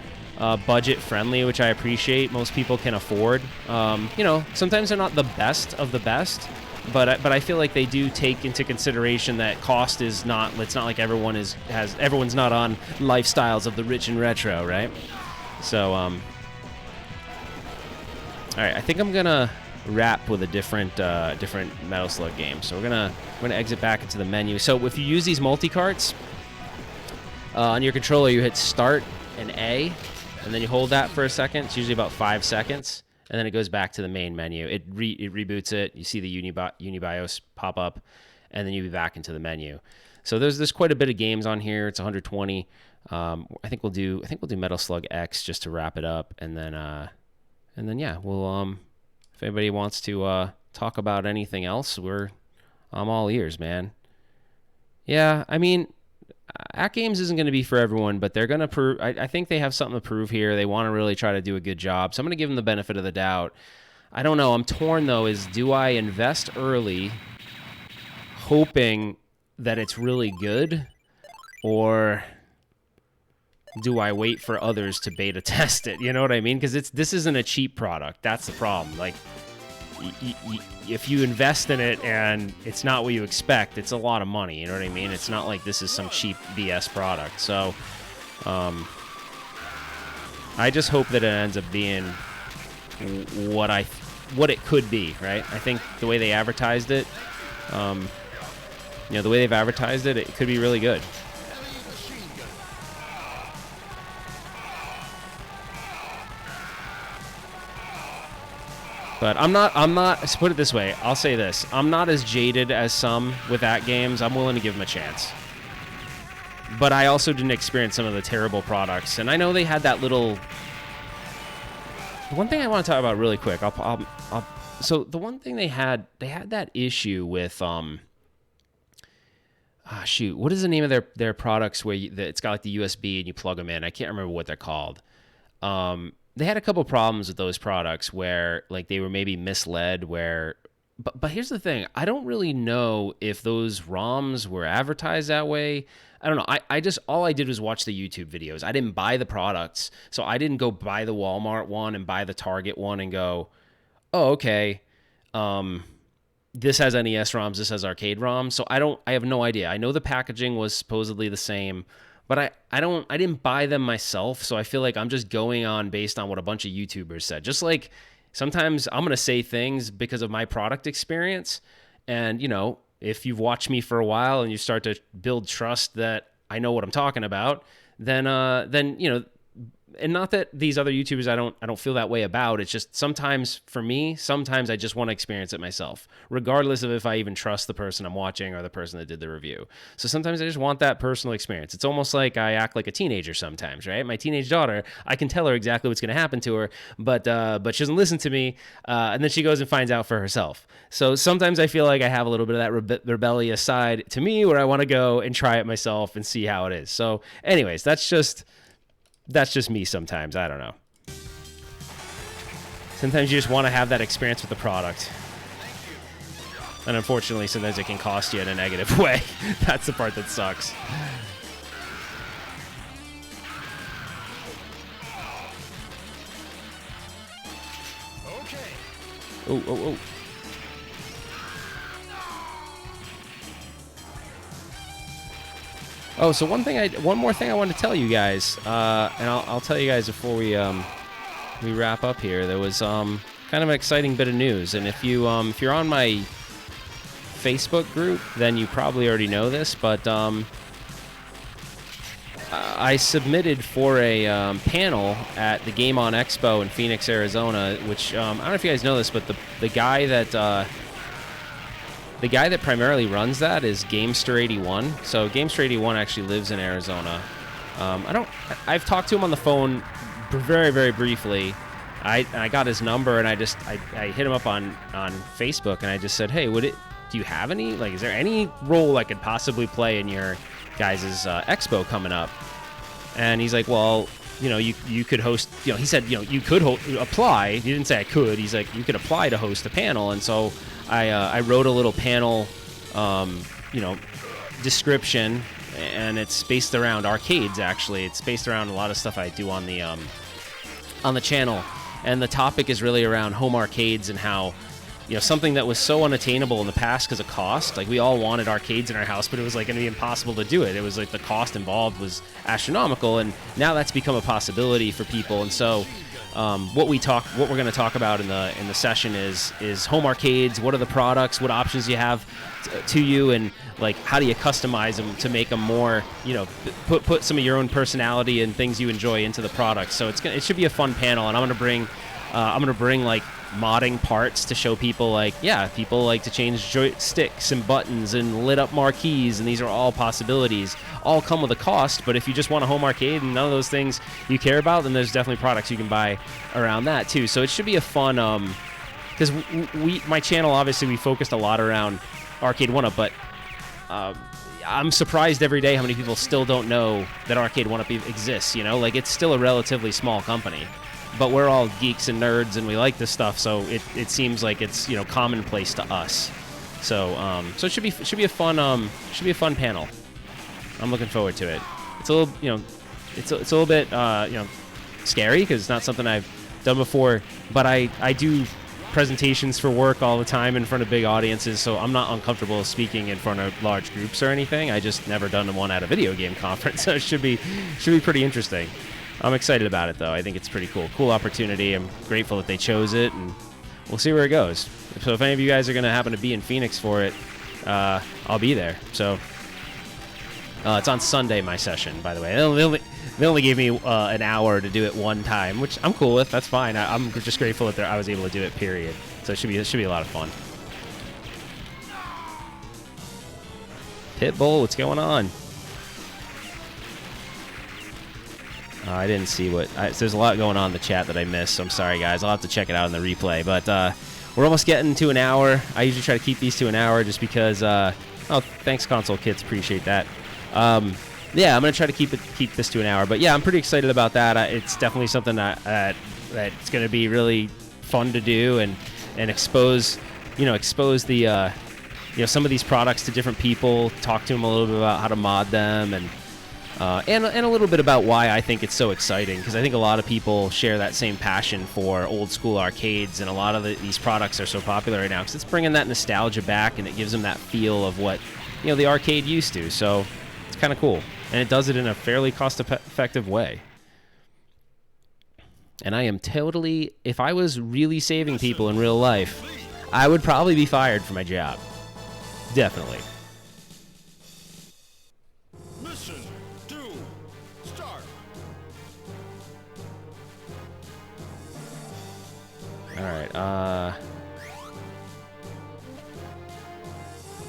budget friendly, which I appreciate. Most people can afford. Sometimes they're not the best of the best, but I feel like they do take into consideration that cost is not. It's not like everyone's not on lifestyles of the rich and retro, right? So, all right, I think I'm gonna wrap with a different Metal Slug game. So we're gonna exit back into the menu. So if you use these multi-carts on your controller, you hit Start and A, and then you hold that for a second. It's usually about 5 seconds, and then it goes back to the main menu. It reboots it. You see the Unibios pop up, and then you'll be back into the menu. So there's quite a bit of games on here. It's 120. I think we'll do Metal Slug X just to wrap it up, and then yeah, we'll if anybody wants to talk about anything else, I'm all ears, man. Yeah, I mean, @games isn't going to be for everyone, but they're going to prove. I think they have something to prove here. They want to really try to do a good job, so I'm going to give them the benefit of the doubt. I don't know. I'm torn though. Do I invest early, hoping that it's really good, or do I wait for others to beta test it? You know what I mean? Because this isn't a cheap product. That's the problem. Like, if you invest in it and it's not what you expect, it's a lot of money. You know what I mean? It's not like this is some cheap BS product. So I just hope that it ends up being what it could be, right? I think the way they advertised it, the way they've advertised it, it could be really good. But I'm not, let's put it this way, I'll say this. I'm not as jaded as some with that games. I'm willing to give them a chance. But I also didn't experience some of the terrible products. And I know they had that little... One thing I want to talk about really quick, so the one thing they had that issue with, what is the name of their products where it's got like the USB and you plug them in? I can't remember what they're called. They had a couple problems with those products where like they were maybe misled but here's the thing. I don't really know if those ROMs were advertised that way. I don't know. All I did was watch the YouTube videos. I didn't buy the products. So I didn't go buy the Walmart one and buy the Target one and go, oh, okay. This has NES ROMs, this has arcade ROMs. So I have no idea. I know the packaging was supposedly the same, but I didn't buy them myself. So I feel like I'm just going on based on what a bunch of YouTubers said. Just like sometimes I'm going to say things because of my product experience. And, if you've watched me for a while and you start to build trust that I know what I'm talking about, then and not that these other YouTubers I don't feel that way about. It's just sometimes I just want to experience it myself, regardless of if I even trust the person I'm watching or the person that did the review. So sometimes I just want that personal experience. It's almost like I act like a teenager sometimes, right? My teenage daughter, I can tell her exactly what's going to happen to her, but she doesn't listen to me, and then she goes and finds out for herself. So sometimes I feel like I have a little bit of that rebellious side to me where I want to go and try it myself and see how it is. So anyways, that's just me sometimes. I don't know. Sometimes you just want to have that experience with the product. And unfortunately, sometimes it can cost you in a negative way. That's the part that sucks. Oh. Oh, so one more thing I wanted to tell you guys, and I'll tell you guys before we wrap up here. There was kind of an exciting bit of news, and if you're on my Facebook group, then you probably already know this, but I submitted for a panel at the Game On Expo in Phoenix, Arizona, which I don't know if you guys know this, but the guy that primarily runs that is Gamester81. So Gamester81 actually lives in Arizona. I've talked to him on the phone very, very briefly. I got his number and I hit him up on Facebook and I just said, hey, do you have any? Is there any role I could possibly play in your guys' expo coming up? And he's like, well, you could host, he said, you could apply. He didn't say I could. He's like, you could apply to host a panel. And so I wrote a little panel, description, and it's based around arcades. Actually, it's based around a lot of stuff I do on the channel, and the topic is really around home arcades and how, something that was so unattainable in the past because of cost. Like we all wanted arcades in our house, but it was going to be impossible to do it. It was like the cost involved was astronomical, and now that's become a possibility for people. And so. What we're going to talk about in the session is home arcades. What are the products? What options do you have to you, and how do you customize them to make them more? Put some of your own personality and things you enjoy into the product. So it should be a fun panel, and I'm going to bring modding parts to show people people like to change joysticks and buttons and lit up marquees, and these are all possibilities. All come with a cost, but if you just want a home arcade and none of those things you care about, then there's definitely products you can buy around that too. So it should be a fun, because my channel, obviously we focused a lot around Arcade 1-Up, but I'm surprised every day how many people still don't know that Arcade 1-Up exists. It's still a relatively small company. But we're all geeks and nerds, and we like this stuff, so it seems like it's commonplace to us. So so it should be a fun panel. I'm looking forward to it. It's a little it's a little bit scary because it's not something I've done before, but I do presentations for work all the time in front of big audiences, so I'm not uncomfortable speaking in front of large groups or anything. I just never done one at a video game conference, so it should be pretty interesting. I'm excited about it, though. I think it's pretty cool. Cool opportunity. I'm grateful that they chose it, and we'll see where it goes. So if any of you guys are going to happen to be in Phoenix for it, I'll be there. So it's on Sunday, my session, by the way. They only gave me an hour to do it one time, which I'm cool with. That's fine. I'm just grateful that I was able to do it, period. So it should be a lot of fun. Pitbull, what's going on? I didn't see what... so there's a lot going on in the chat that I missed, so I'm sorry, guys. I'll have to check it out in the replay. But we're almost getting to an hour. I usually try to keep these to an hour just because... oh, thanks, Console Kids. Appreciate that. Yeah, I'm going to try to keep this to an hour. But yeah, I'm pretty excited about that. It's definitely something that's going to be really fun to do and expose the some of these products to different people, talk to them a little bit about how to mod them, and a little bit about why I think it's so exciting, because I think a lot of people share that same passion for old school arcades, and a lot of these products are so popular right now because it's bringing that nostalgia back, and it gives them that feel of what the arcade used to. So it's kind of cool, and it does it in a fairly cost-effective way. And I am totally, if I was really saving people in real life, I would probably be fired from my job. Definitely. Mission 2, start. All right.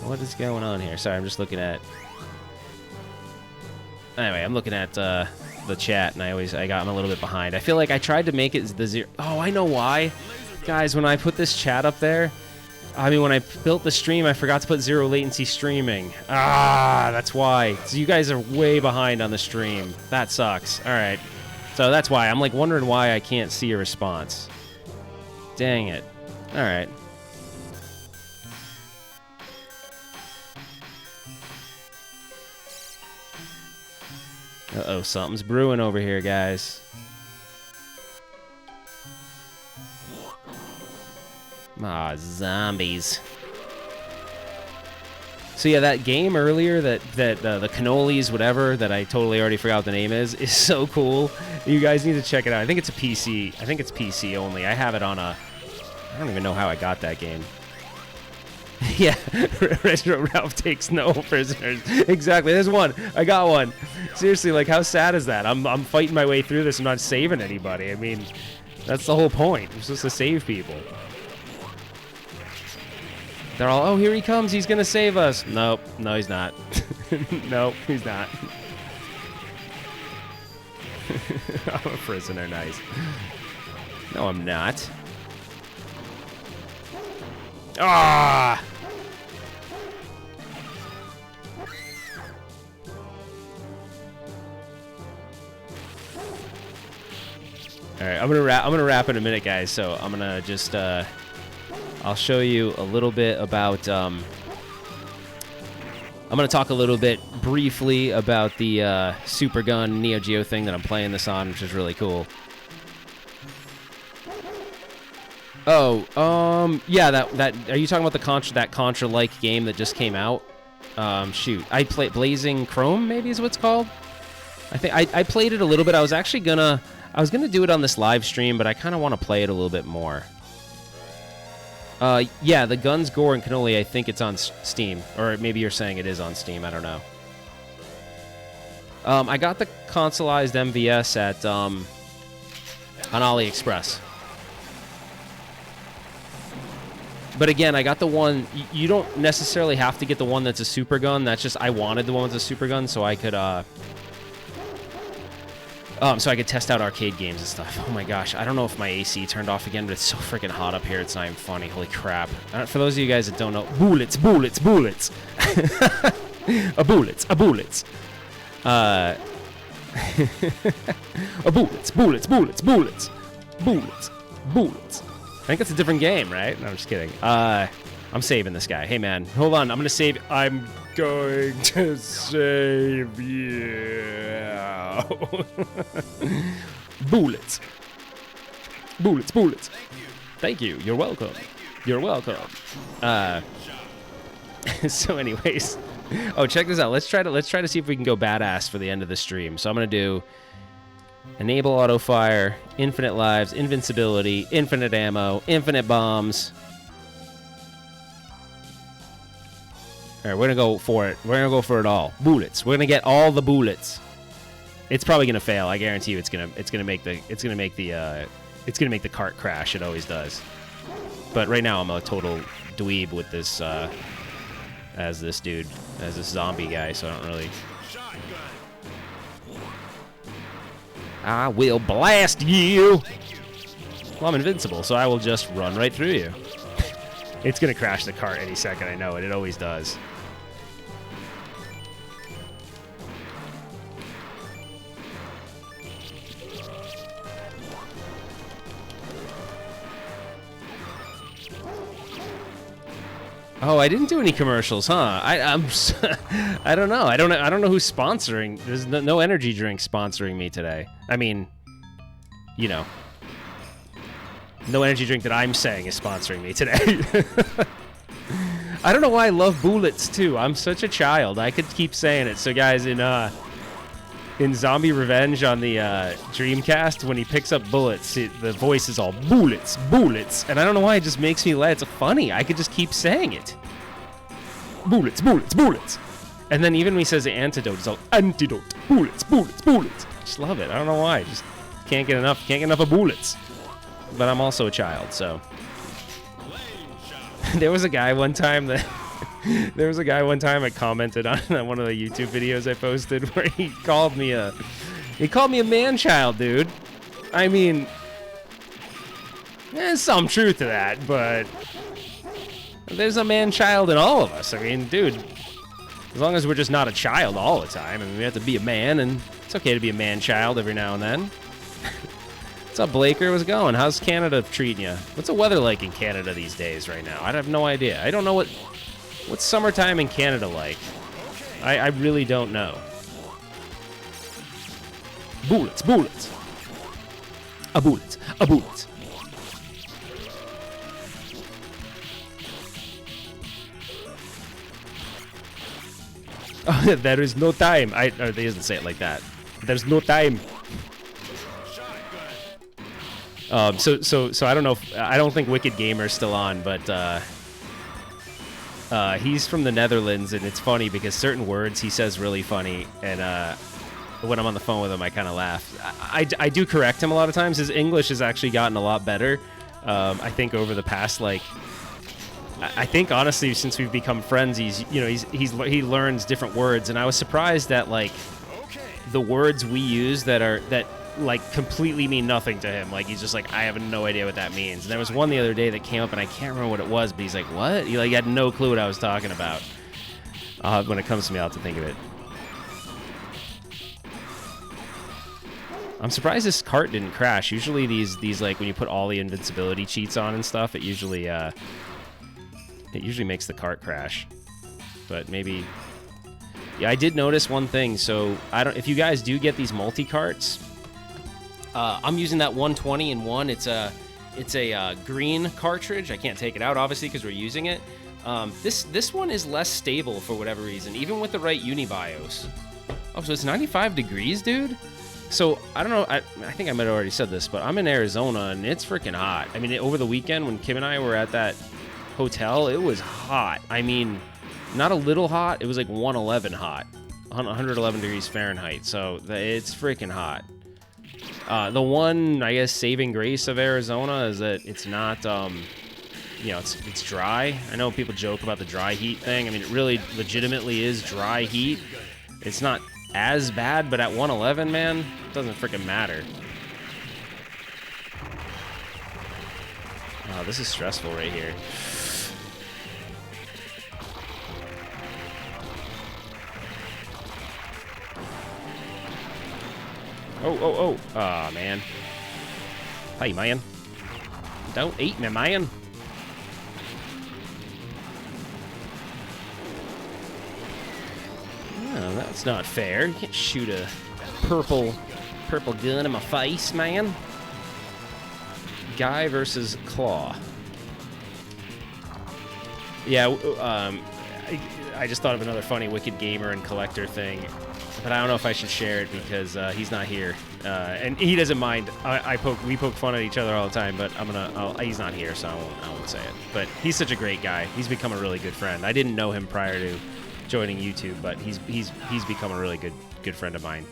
What is going on here? Sorry, I'm just looking at. Anyway, I'm looking at the chat, and I'm a little bit behind. I feel like I tried to make it the zero. Oh, I know why, guys. When I put this chat up there. When I built the stream, I forgot to put zero latency streaming. That's why. So you guys are way behind on the stream. That sucks. All right. So that's why. I'm like wondering why I can't see a response. Dang it. All right. Uh-oh, something's brewing over here, guys. Zombies. So yeah, that game earlier, the cannolis, whatever, that I totally already forgot what the name is so cool. You guys need to check it out. I think it's a PC. I think it's PC only. I have it on I don't even know how I got that game. Yeah, Retro Ralph takes no prisoners. Exactly. There's one. I got one. Seriously, like, how sad is that? I'm fighting my way through this. I'm not saving anybody. I mean, that's the whole point. I'm supposed to save people. They're all, oh, here he comes. He's going to save us. Nope. No, he's not. Nope, he's not. I'm a prisoner. Nice. No, I'm not. Ah! All right, I'm gonna wrap in a minute, guys. So I'm gonna just I'll show you a little bit about. I'm gonna talk a little bit briefly about the Super Gun Neo Geo thing that I'm playing this on, which is really cool. Oh, yeah, that are you talking about that Contra-like game that just came out? Shoot, I played Blazing Chrome, maybe is what it's called. I think I played it a little bit. I was gonna do it on this live stream, but I kind of want to play it a little bit more. Yeah, the Guns, Gore, and Cannoli, I think it's on Steam, or maybe you're saying it is on Steam. I don't know. I got the consoleized MVS at on AliExpress. But again, I got the one. You don't necessarily have to get the one that's a super gun. That's just I wanted the one with a super gun so I could test out arcade games and stuff. Oh my gosh, I don't know if my AC turned off again, but it's so freaking hot up here. It's not even funny. Holy crap! For those of you guys that don't know, bullets, bullets, bullets, bullets, bullets, bullets, bullets, bullets, bullets, bullets, bullets. I think that's a different game, right? No, I'm just kidding. I'm saving this guy. Hey, man, hold on. I'm going to save you. Bullets. Bullets, bullets. Thank you. You're welcome. You're welcome. So anyways, oh, check this out. Let's try to see if we can go badass for the end of the stream. So I'm gonna do enable auto fire, infinite lives, invincibility, infinite ammo, infinite bombs. All right, we're gonna go for it. We're gonna go for it all. Bullets. We're gonna get all the bullets. It's probably gonna fail. I guarantee you, it's gonna make the cart crash. It always does. But right now, I'm a total dweeb with this as this zombie guy. So I don't really. I will blast you. Well, I'm invincible, so I will just run right through you. It's gonna crash the cart any second. I know it. It always does. Oh, I didn't do any commercials, huh? I don't know. I don't know who's sponsoring. There's no energy drink sponsoring me today. I mean, you know, no energy drink that I'm saying is sponsoring me today. I don't know why I love bullets too. I'm such a child. I could keep saying it. So guys, in Zombie Revenge on the Dreamcast, when he picks up bullets, the voice is all bullets, bullets, and I don't know why it just makes me laugh. It's funny. I could just keep saying it. Bullets, bullets, bullets. And then even when he says the antidote, it's all antidote, bullets, bullets, bullets. Just love it. I don't know why. Just can't get enough of bullets. But I'm also a child, so. There was a guy one time that I commented on one of the YouTube videos I posted where he called me a man-child, dude. I mean, there's some truth to that, but there's a man-child in all of us. I mean, dude, as long as we're just not a child all the time. I mean, we have to be a man, and it's okay to be a man-child every now and then. What's up, Blaker? What's it going? How's Canada treating you? What's the weather like in Canada these days right now? I have no idea. I don't know what's summertime in Canada like. I really don't know. Bullets, bullets. A bullet, a bullet. Oh, there is no time. Or they doesn't say it like that. There's no time. So I don't know if, I don't think Wicked Gamer's still on, but he's from the Netherlands, and it's funny because certain words he says really funny, and when I'm on the phone with him, I kind of laugh. I do correct him a lot of times. His English has actually gotten a lot better. I think over the past, like, I think honestly since we've become friends, he learns different words, and I was surprised that like the words we use that like completely mean nothing to him. Like he's just like, I have no idea what that means. And there was one the other day that came up and I can't remember what it was, but he's like, what? He like had no clue what I was talking about. When it comes to me, I'll have to think of it. I'm surprised this cart didn't crash. Usually these like when you put all the invincibility cheats on and stuff, it usually makes the cart crash. But maybe, yeah, I did notice one thing. So if you guys do get these multi-carts, I'm using that 120 in one. It's a green cartridge. I can't take it out, obviously, because we're using it. This one is less stable for whatever reason, even with the right UniBIOS. Oh, so it's 95 degrees, dude? So, I don't know, I think I might have already said this, but I'm in Arizona, and it's freaking hot. I mean, over the weekend, when Kim and I were at that hotel, it was hot. I mean, not a little hot. It was like 111 hot. 111 degrees Fahrenheit, so it's freaking hot. The one, I guess, saving grace of Arizona is that it's not, it's dry. I know people joke about the dry heat thing. I mean, it really legitimately is dry heat. It's not as bad, but at 111, man, it doesn't freaking matter. Oh, this is stressful right here. Oh. Aw, man. Hey, man. Don't eat me, man. Oh, that's not fair. You can't shoot a purple gun in my face, man. Guy versus Claw. Yeah, I just thought of another funny Wicked Gamer and Collector thing, but I don't know if I should share it because he's not here, and he doesn't mind. We poke fun at each other all the time, but he's not here, so I won't say it. But he's such a great guy. He's become a really good friend. I didn't know him prior to joining YouTube, but he's become a really good friend of mine.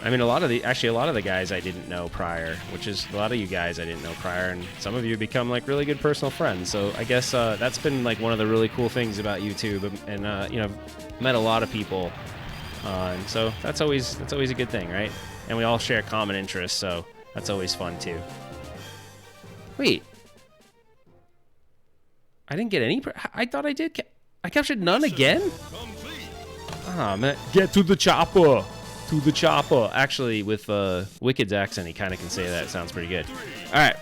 I mean, a lot of the guys I didn't know prior, which is a lot of you guys I didn't know prior, and some of you become like really good personal friends. So I guess that's been like one of the really cool things about YouTube, and you know, met a lot of people, and so that's always a good thing, right? And we all share common interests, so that's always fun too. Wait, I didn't get any. I thought I did. I captured none again. Ah, man, get to the chopper. To the chopper. Actually, with Wicked's accent, he kind of can say that. It sounds pretty good. All right.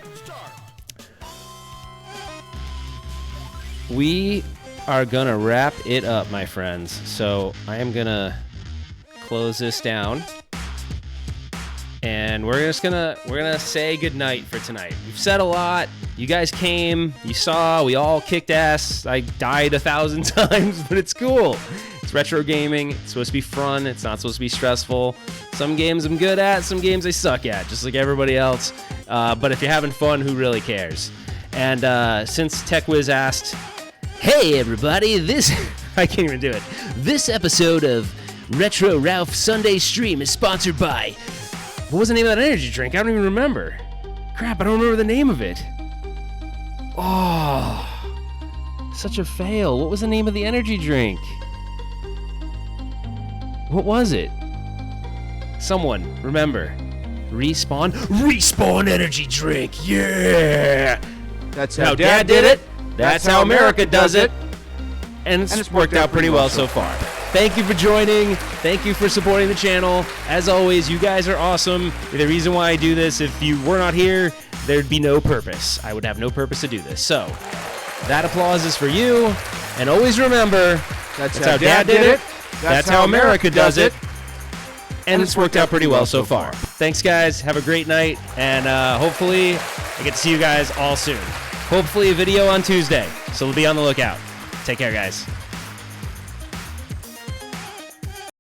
We are going to wrap it up, my friends. So I am going to close this down. And we're gonna say goodnight for tonight. We've said a lot. You guys came. You saw. We all kicked ass. I died 1,000 times, but it's cool. It's retro gaming. It's supposed to be fun. It's not supposed to be stressful. Some games I'm good at. Some games I suck at, just like everybody else. But if you're having fun, who really cares? And since TechWiz asked, "Hey everybody, this..." I can't even do it. This episode of Retro Ralph Sunday Stream is sponsored by... What was the name of that energy drink? I don't even remember. Crap, I don't remember the name of it. Oh, such a fail. What was the name of the energy drink? What was it? Someone, remember. Respawn energy drink. Yeah! That's how Dad did it. That's how America does it. And it's worked out pretty well so far. Thank you for joining. Thank you for supporting the channel. As always, you guys are awesome. The reason why I do this, if you were not here, there'd be no purpose. I would have no purpose to do this. So, that applause is for you. And always remember, that's how Dad did it. That's how America does it. And it's worked out pretty well so far. Thanks, guys. Have a great night. And hopefully, I get to see you guys all soon. Hopefully, a video on Tuesday. So, be on the lookout. Take care, guys.